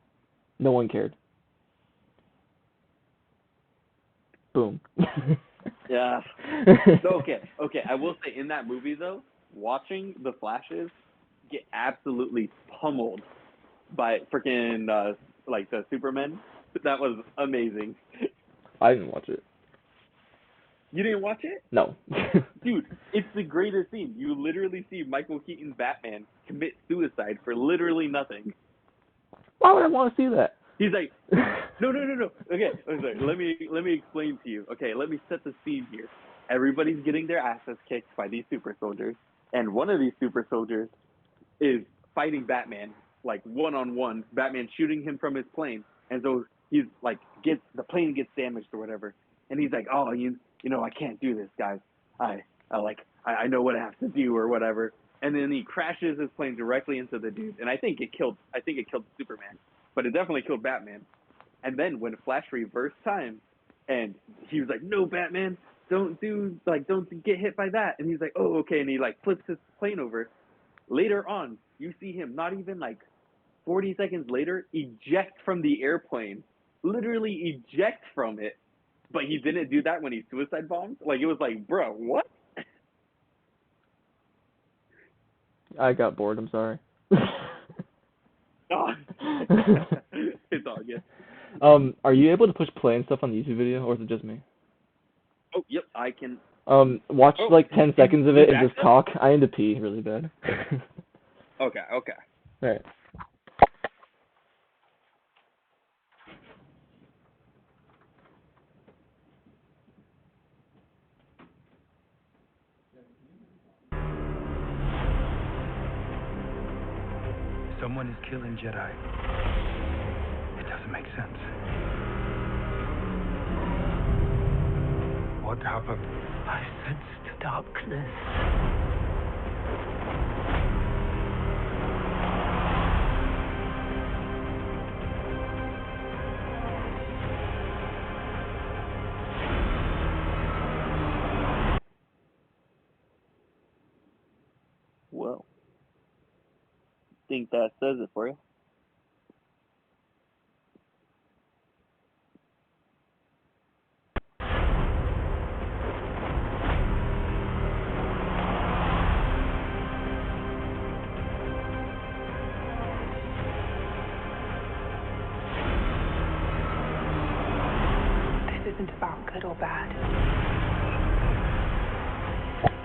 Speaker 2: No one cared. Boom.
Speaker 1: Yeah. So, okay. I will say in that movie though, watching the Flashes get absolutely pummeled by freaking like the Supermen, that was amazing.
Speaker 2: I didn't watch it.
Speaker 1: You didn't watch it?
Speaker 2: No.
Speaker 1: Dude, it's the greatest scene. You literally see Michael Keaton's Batman commit suicide for literally nothing.
Speaker 2: Why would I want to see that?
Speaker 1: He's like, no. Okay, sorry. Let me explain to you. Okay, let me set the scene here. Everybody's getting their asses kicked by these super soldiers, and one of these super soldiers is fighting Batman, like one-on-one. Batman shooting him from his plane, and so he's like, the plane gets damaged or whatever, and he's like, oh, you know, I can't do this, guys. I know what I have to do or whatever. And then he crashes his plane directly into the dude, and I think it killed Superman, but it definitely killed Batman. And then when Flash reversed time, and he was like, no, Batman, don't get hit by that. And he's like, oh, okay, and he like flips his plane over. Later on, you see him not even like 40 seconds later eject from the airplane, literally eject from it. But he didn't do that when he suicide bombed. Like, it was like, bro, what?
Speaker 2: I got bored. I'm sorry.
Speaker 1: Oh. It's all good.
Speaker 2: Are you able to push play and stuff on the YouTube video, or is it just me?
Speaker 1: Oh, yep, I can.
Speaker 2: Watch like 10 seconds of it and just
Speaker 1: back
Speaker 2: talk. I need to pee really bad.
Speaker 1: Okay.
Speaker 2: All right.
Speaker 3: Someone is killing Jedi. It doesn't make sense. What happened?
Speaker 8: I sensed darkness.
Speaker 1: Well, think that says it for you.
Speaker 8: This isn't about good or bad.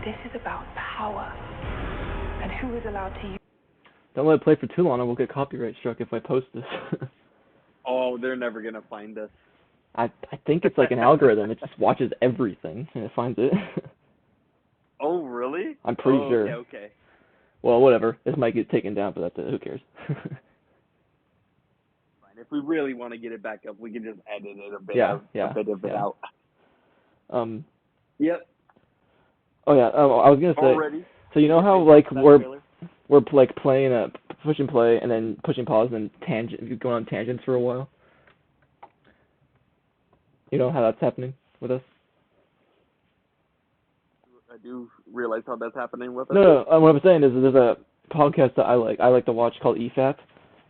Speaker 8: This is about power and who is allowed to use.
Speaker 2: Don't let it play for too long, or we'll get copyright struck if I post this.
Speaker 1: Oh, they're never gonna find us.
Speaker 2: I think it's like an algorithm. It just watches everything and it finds it.
Speaker 1: Oh, really?
Speaker 2: I'm pretty sure.
Speaker 1: Okay.
Speaker 2: Well, whatever. This might get taken down, but that's it. Who cares?
Speaker 1: Fine. If we really want to get it back up, we can just edit it a bit.
Speaker 2: Yeah.
Speaker 1: A bit of it out. Yep.
Speaker 2: Oh yeah. I was gonna say.
Speaker 1: Already.
Speaker 2: So you know how like we're
Speaker 1: trailer?
Speaker 2: like playing pushing play and then pushing pause and going on tangents for a while. You know how that's happening with us?
Speaker 1: I do realize how that's happening with us.
Speaker 2: No. What I'm saying is there's a podcast that I like to watch called EFAP.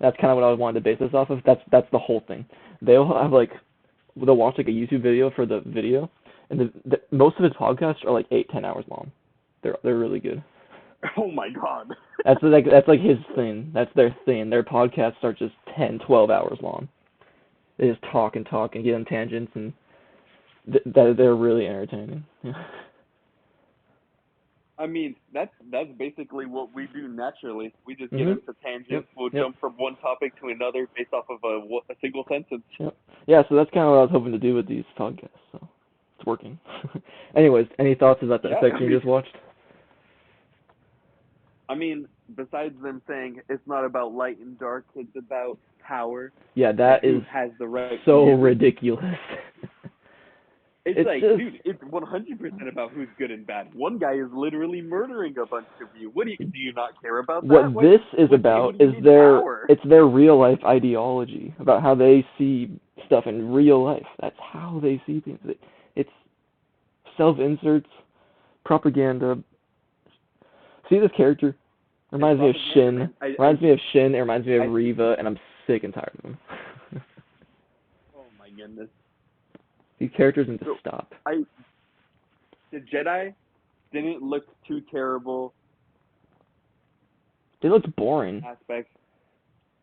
Speaker 2: That's kind of what I wanted to base this off of. That's the whole thing. They'll have they'll watch like a YouTube video for the video, and most of his podcasts are like 8-10 hours long. They're really good.
Speaker 1: Oh my god.
Speaker 2: That's like his thing. That's their thing. Their podcasts are just 10-12 hours long. They just talk and get on tangents, and they're really entertaining. Yeah.
Speaker 1: I mean, that's basically what we do naturally. We just get
Speaker 2: Mhm.
Speaker 1: into tangents.
Speaker 2: Yep.
Speaker 1: We'll
Speaker 2: Yep.
Speaker 1: jump from one topic to another based off of a single sentence.
Speaker 2: Yep. Yeah. So that's kind of what I was hoping to do with these podcasts. So it's working. Anyways, any thoughts about that
Speaker 1: Yeah,
Speaker 2: section you just watched?
Speaker 1: I mean, besides them saying it's not about light and dark, it's about power.
Speaker 2: Yeah, that
Speaker 1: and
Speaker 2: is
Speaker 1: who has the right
Speaker 2: so
Speaker 1: to use it.
Speaker 2: ridiculous.
Speaker 1: It's like,
Speaker 2: just,
Speaker 1: dude, it's 100% about who's good and bad. One guy is literally murdering a bunch of you. What do you not care about that?
Speaker 2: what this is
Speaker 1: what
Speaker 2: about
Speaker 1: do you
Speaker 2: is
Speaker 1: need power?
Speaker 2: it's their real life ideology about how they see stuff in real life. That's how they see things. It's self inserts, propaganda. See this character? Reminds me of
Speaker 1: propaganda,
Speaker 2: Shin.
Speaker 1: man.
Speaker 2: Reminds me of Shin. It reminds me of
Speaker 1: I-
Speaker 2: Reva, and I'm sick and tired of them.
Speaker 1: Oh my goodness.
Speaker 2: These characters need to
Speaker 1: So,
Speaker 2: stop.
Speaker 1: The Jedi didn't look too terrible
Speaker 2: They looked boring.
Speaker 1: aspects,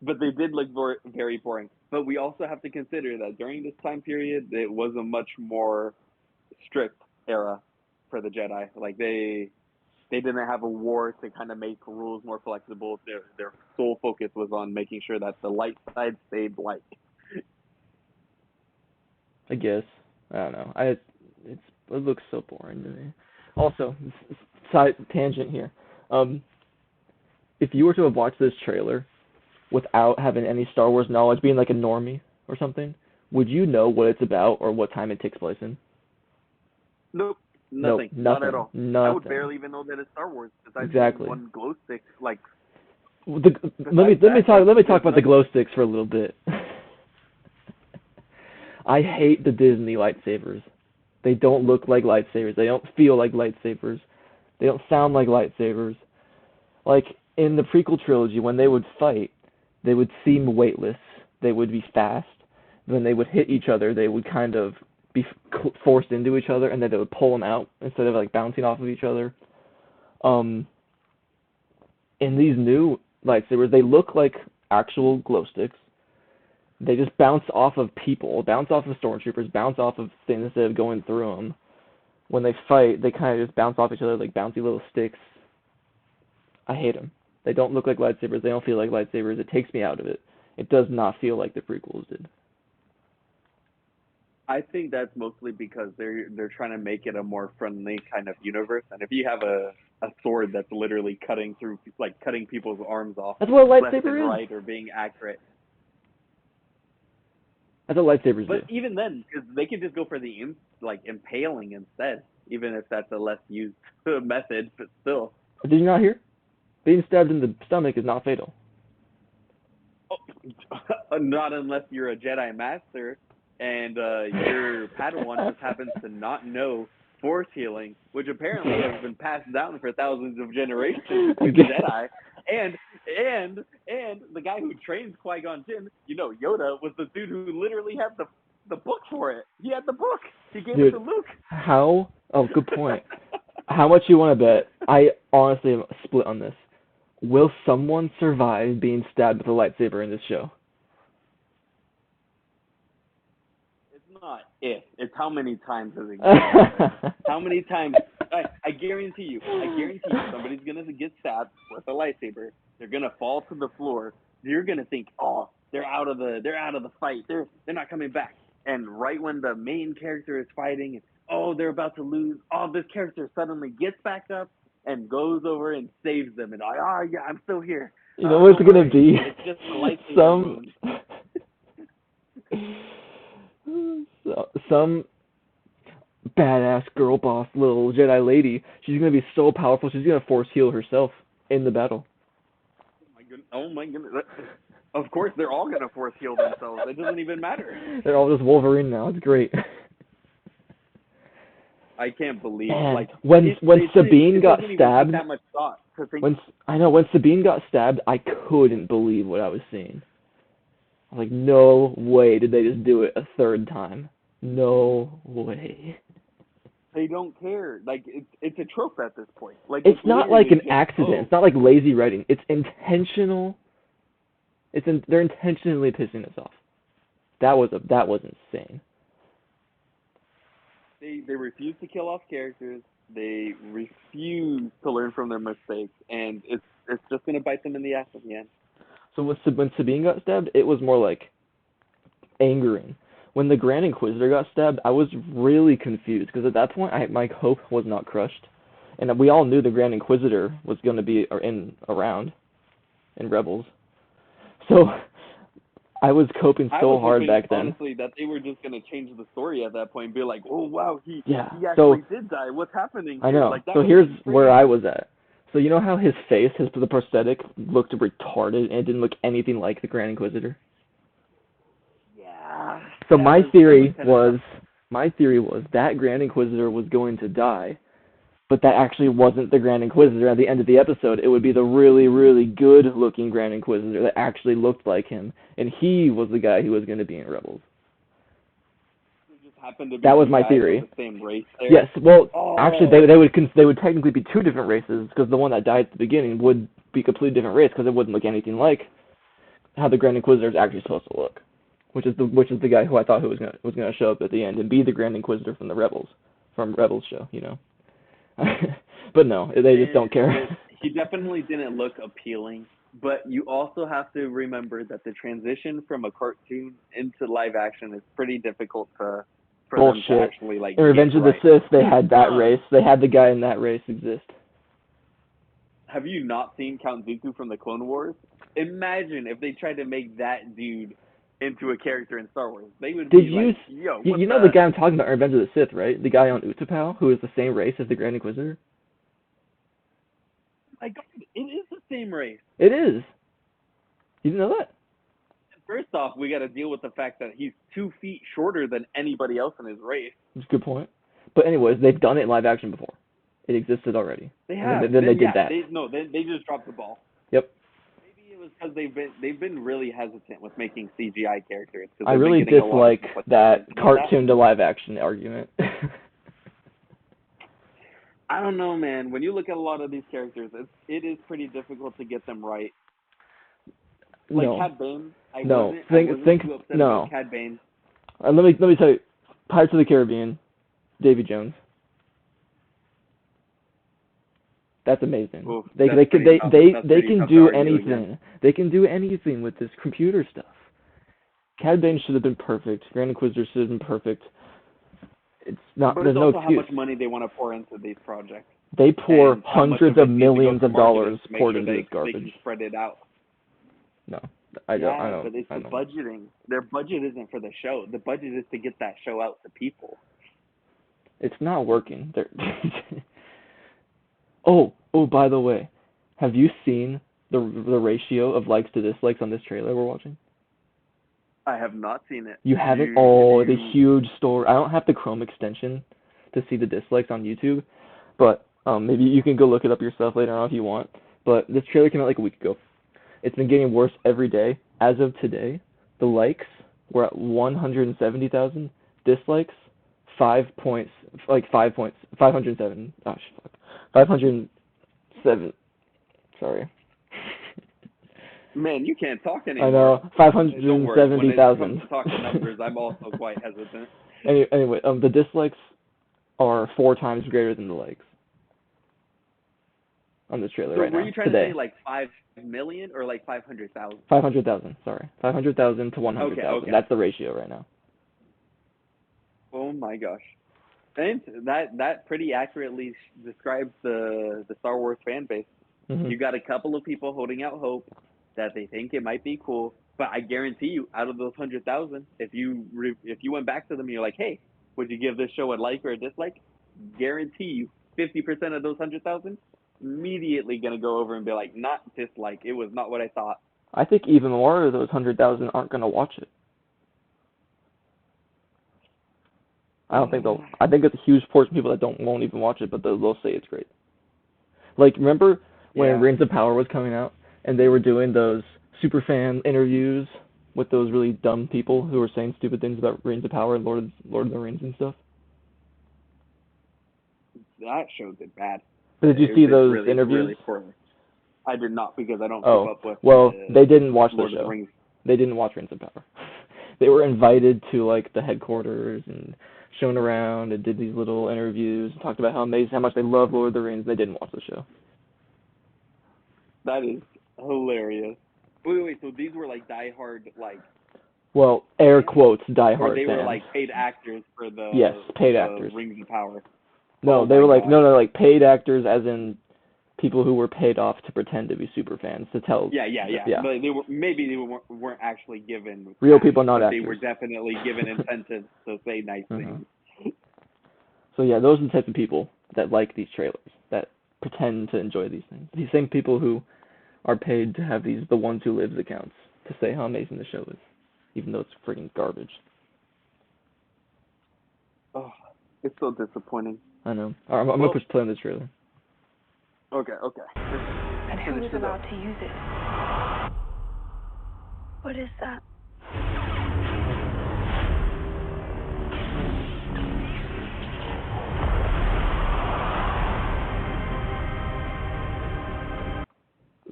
Speaker 1: but they did look very boring. But we also have to consider that during this time period, it was a much more strict era for the Jedi. Like they didn't have a war to kind of make rules more flexible. Their sole focus was on making sure that the light side stayed light.
Speaker 2: I guess. I don't know. It looks so boring to me. Also, side tangent here. If you were to have watched this trailer without having any Star Wars knowledge, being like a normie or something, would you know what it's about or what time it takes place in?
Speaker 1: Nope.
Speaker 2: Nope,
Speaker 1: Nothing. Not at all.
Speaker 2: Nothing.
Speaker 1: I would barely even know that it's Star Wars. Besides
Speaker 2: Exactly.
Speaker 1: one glow stick. Like
Speaker 2: Let me talk about the glow sticks for a little bit. I hate the Disney lightsabers. They don't look like lightsabers. They don't feel like lightsabers. They don't sound like lightsabers. Like in the prequel trilogy, when they would fight, they would seem weightless. They would be fast. When they would hit each other, they would kind of be forced into each other, and then they would pull them out instead of like bouncing off of each other. In these new lightsabers, they look like actual glow sticks. They just bounce off of people, bounce off of stormtroopers, bounce off of things instead of going through them. When they fight, they kind of just bounce off each other like bouncy little sticks. I hate them. They don't look like lightsabers. They don't feel like lightsabers. It takes me out of it. It does not feel like the prequels did.
Speaker 1: I think that's mostly because they're trying to make it a more friendly kind of universe. And if you have a sword that's literally cutting people's arms off,
Speaker 2: That's what a
Speaker 1: left
Speaker 2: lightsaber
Speaker 1: and
Speaker 2: is.
Speaker 1: right, or being accurate.
Speaker 2: That's what lightsabers
Speaker 1: But
Speaker 2: do.
Speaker 1: even then, because they can just go for the impaling instead, even if that's a less used method. But still,
Speaker 2: Did you not hear? Being stabbed in the stomach is not fatal.
Speaker 1: not unless you're a Jedi Master and your Padawan just happens to not know force healing, which apparently has been passed down for thousands of generations between the Jedi. And the guy who trains Qui-Gon Jinn, Yoda, was the dude who literally had the book for it. He had the book. He gave it to Luke.
Speaker 2: How? Oh, good point. How much you want to bet? I honestly am split on this. Will someone survive being stabbed with a lightsaber in this show?
Speaker 1: It's not if. It's how many times has it gone. How many times? I guarantee you, somebody's going to get stabbed with a lightsaber. They're going to fall to the floor. You're going to think, oh, they're out of the fight. They're not coming back. And right when the main character is fighting, they're about to lose. This character suddenly gets back up and goes over and saves them. And yeah, I'm still here.
Speaker 2: You know what's going to be?
Speaker 1: It's just a lightsaber wound.
Speaker 2: Some badass girl boss little Jedi lady. She's going to be so powerful. She's going to force heal herself in the battle.
Speaker 1: Oh my goodness. Of course, they're all going to force heal themselves. It doesn't even matter.
Speaker 2: They're all just Wolverine now. It's great.
Speaker 1: I can't believe
Speaker 2: when Sabine got stabbed.
Speaker 1: That much thought to think.
Speaker 2: When Sabine got stabbed, I couldn't believe what I was seeing. I was like, no way did they just do it a third time. No way.
Speaker 1: They don't care. It's a trope at this point.
Speaker 2: It's not like an accident. It's not like lazy writing. It's intentional. They're intentionally pissing us off. That was insane.
Speaker 1: They refuse to kill off characters. They refuse to learn from their mistakes, and it's just gonna bite them in the ass in the end.
Speaker 2: So when Sabine got stabbed, it was more like angering. When the Grand Inquisitor got stabbed, I was really confused because at that point, my hope was not crushed, and we all knew the Grand Inquisitor was going to be around in Rebels. So I was coping
Speaker 1: I
Speaker 2: so
Speaker 1: was
Speaker 2: hard
Speaker 1: hoping,
Speaker 2: back then.
Speaker 1: honestly, that they were just gonna change the story at that point and be like, "Oh wow, he
Speaker 2: So
Speaker 1: actually did die. What's happening
Speaker 2: I
Speaker 1: here?"
Speaker 2: know.
Speaker 1: Like, that
Speaker 2: So
Speaker 1: would
Speaker 2: here's
Speaker 1: be
Speaker 2: where
Speaker 1: crazy.
Speaker 2: I was at. So you know how his face, the prosthetic, looked retarded and it didn't look anything like the Grand Inquisitor?
Speaker 1: Yeah.
Speaker 2: So
Speaker 1: that
Speaker 2: my
Speaker 1: was
Speaker 2: theory
Speaker 1: kinda tough.
Speaker 2: was that Grand Inquisitor was going to die, but that actually wasn't the Grand Inquisitor. At the end of the episode, it would be the really, really good-looking Grand Inquisitor that actually looked like him, and he was the guy who was going to be in Rebels.
Speaker 1: It just happened to be
Speaker 2: That was
Speaker 1: two
Speaker 2: my
Speaker 1: guys
Speaker 2: theory.
Speaker 1: of the same race there.
Speaker 2: Yes, well,
Speaker 1: Oh.
Speaker 2: actually, they would technically be two different races because the one that died at the beginning would be a completely different race because it wouldn't look anything like how the Grand Inquisitor is actually supposed to look, which is the guy who I thought who was gonna show up at the end and be the Grand Inquisitor from Rebels show, you know. But no, they just don't care.
Speaker 1: He definitely didn't look appealing, but you also have to remember that the transition from a cartoon into live action is pretty difficult for them to actually like.
Speaker 2: In Revenge
Speaker 1: get
Speaker 2: of the
Speaker 1: right.
Speaker 2: Sith, they had that race. They had the guy in that race exist.
Speaker 1: Have you not seen Count Dooku from the Clone Wars? Imagine if they tried to make that dude into a character in Star Wars. They would
Speaker 2: Did
Speaker 1: be
Speaker 2: you
Speaker 1: like, yo, what
Speaker 2: you know the guy I'm talking about in Revenge of the Sith, right? The guy on Utapau who is the same race as the Grand Inquisitor?
Speaker 1: My God, it is the same race.
Speaker 2: It is. You didn't know that?
Speaker 1: First off, we got to deal with the fact that he's 2 feet shorter than anybody else in his race.
Speaker 2: That's a good point. But anyways, they've done it in live action before. It existed already.
Speaker 1: They have.
Speaker 2: Then they did that.
Speaker 1: They just dropped the ball.
Speaker 2: Yep.
Speaker 1: Maybe it was because they've been really hesitant with making CGI characters.
Speaker 2: I really dislike that cartoon to live action argument.
Speaker 1: I don't know, man. When you look at a lot of these characters, it is pretty difficult to get them right. Like Cad Bane, I wasn't too upset about Cad Bane.
Speaker 2: Let me tell you, Pirates of the Caribbean, Davy Jones. That's amazing.
Speaker 1: Oof,
Speaker 2: they can do anything. They can do anything with this computer stuff. Cad Bane should have been perfect. Grand Inquisitor should have been perfect. It's not.
Speaker 1: But
Speaker 2: there's
Speaker 1: it's
Speaker 2: no
Speaker 1: also
Speaker 2: excuse.
Speaker 1: how much money they want to pour into these projects.
Speaker 2: They pour hundreds of millions of dollars poured into this garbage.
Speaker 1: They can spread it out.
Speaker 2: No, I don't.
Speaker 1: Yeah, but it's the budgeting. Their budget isn't for the show. The budget is to get that show out to people.
Speaker 2: It's not working. Oh, by the way, have you seen the ratio of likes to dislikes on this trailer we're watching?
Speaker 1: I have not seen it.
Speaker 2: You haven't? The huge story. I don't have the Chrome extension to see the dislikes on YouTube, but maybe you can go look it up yourself later on if you want. But this trailer came out like a week ago. It's been getting worse every day. As of today, the likes were at 170,000. Dislikes, 507. Oh, fuck. 507. Sorry.
Speaker 1: Man, you can't talk anymore.
Speaker 2: I know. 570,000.
Speaker 1: When it comes to talking numbers, I'm also quite hesitant.
Speaker 2: Anyway, the dislikes are 4 times greater than the likes on this trailer right now.
Speaker 1: So were you trying to say like 5 million or like 500,000?
Speaker 2: 500,000, sorry. 500,000 to 100,000.
Speaker 1: Okay.
Speaker 2: That's the ratio right now.
Speaker 1: Oh my gosh. And that pretty accurately describes the Star Wars fan base.
Speaker 2: Mm-hmm.
Speaker 1: You got a couple of people holding out hope that they think it might be cool, but I guarantee you, out of those 100,000, if you went back to them and you're like, hey, would you give this show a like or a dislike? Guarantee you, 50% of those 100,000 immediately gonna go over and be like, not dislike. It was not what I thought.
Speaker 2: I think even more of those 100,000 aren't gonna watch it. I don't think they'll. I think it's a huge portion of people that won't even watch it, but they'll say it's great. Like, remember when Rings of Power was coming out and they were doing those super fan interviews with those really dumb people who were saying stupid things about Rings of Power and Lord of the Rings and stuff?
Speaker 1: That show did bad.
Speaker 2: But did you see those interviews?
Speaker 1: Really poorly. I did not, because I don't keep up with.
Speaker 2: Well, they didn't watch the show.
Speaker 1: Rings.
Speaker 2: They didn't watch Rings of Power. They were invited to like the headquarters and shown around and did these little interviews and talked about how amazing, how much they love Lord of the Rings. They didn't watch the show.
Speaker 1: That is hilarious. Wait. So these were like diehard, like,
Speaker 2: Well, air quotes,
Speaker 1: or
Speaker 2: diehard
Speaker 1: they
Speaker 2: fans.
Speaker 1: were like paid actors for the
Speaker 2: Yes, paid
Speaker 1: the
Speaker 2: actors.
Speaker 1: Rings of Power.
Speaker 2: No,
Speaker 1: Oh
Speaker 2: they
Speaker 1: my
Speaker 2: were like
Speaker 1: God.
Speaker 2: no, like paid actors, as in people who were paid off to pretend to be super fans to tell.
Speaker 1: Yeah.
Speaker 2: Yeah.
Speaker 1: But they weren't actually given
Speaker 2: Real
Speaker 1: cash,
Speaker 2: people, not
Speaker 1: but
Speaker 2: actors.
Speaker 1: they were definitely given incentives to say nice things.
Speaker 2: So yeah, those are the types of people that like these trailers, that pretend to enjoy these things. These same people who are paid to have these The Ones Who Lives accounts to say how amazing the show is, even though it's freaking garbage.
Speaker 1: Oh, it's so disappointing.
Speaker 2: I know. All right, I'm gonna push play on this trailer.
Speaker 1: Okay.
Speaker 8: And who
Speaker 1: Finish
Speaker 8: is
Speaker 1: it
Speaker 8: allowed
Speaker 1: up.
Speaker 8: to use it?
Speaker 7: What is that?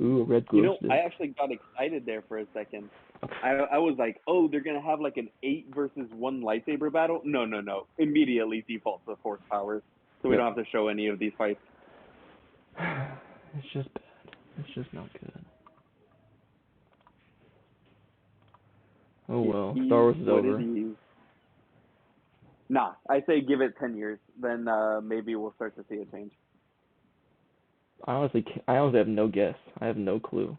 Speaker 2: Ooh, a red glow
Speaker 1: You know,
Speaker 2: stick.
Speaker 1: I actually got excited there for a second. I was like, oh, they're going to have like an 8 versus 1 lightsaber battle? No. Immediately default to force powers. So we
Speaker 2: Yep.
Speaker 1: don't have to show any of these fights.
Speaker 2: It's just bad. It's just not good. Oh well, Star Wars is over.
Speaker 1: Nah, I say give it 10 years. Then maybe we'll start to see a change.
Speaker 2: I honestly have no guess. I have no clue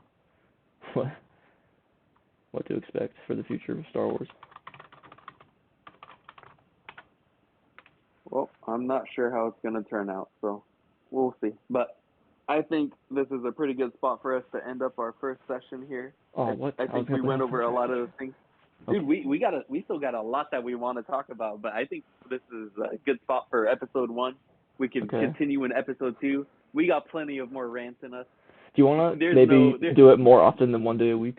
Speaker 2: what to expect for the future of Star Wars.
Speaker 1: Well, I'm not sure how it's going to turn out, so we'll see. But I think this is a pretty good spot for us to end up our first session here.
Speaker 2: Oh, what?
Speaker 1: I think we went over a lot of the things.
Speaker 2: Okay.
Speaker 1: Dude, we still got a lot that we want to talk about, but I think this is a good spot for episode 1. We can continue in episode 2. We got plenty of more rants in us.
Speaker 2: Do you want to maybe do it more often than 1 day a week?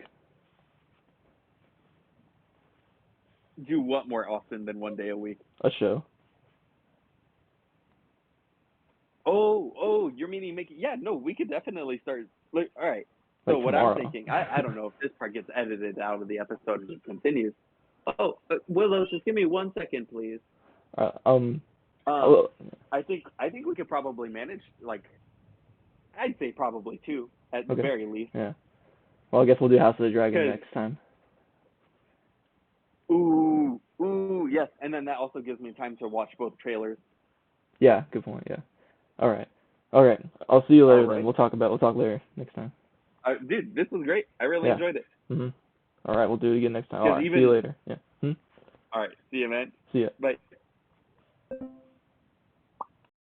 Speaker 1: Do what more often than 1 day a week?
Speaker 2: A show.
Speaker 1: Oh, you're meaning making? Yeah, no, we could definitely start. Like, all right. So
Speaker 2: Like
Speaker 1: what
Speaker 2: tomorrow.
Speaker 1: I'm thinking, I don't know if this part gets edited out of the episode and just continues. Oh, Willow, just give me 1 second, please. I think we could probably manage, like, I'd say probably 2 at the very least.
Speaker 2: Yeah. Well, I guess we'll do House of the Dragon next time.
Speaker 1: Ooh, yes, and then that also gives me time to watch both trailers.
Speaker 2: Yeah, good point. Yeah. All right. I'll see you later then. We'll talk later next time.
Speaker 1: Dude, this was great. I really enjoyed it.
Speaker 2: Mhm. All right, we'll do it again next time. All right. See you later. Yeah.
Speaker 1: All right. See you, man.
Speaker 2: See ya.
Speaker 1: Bye.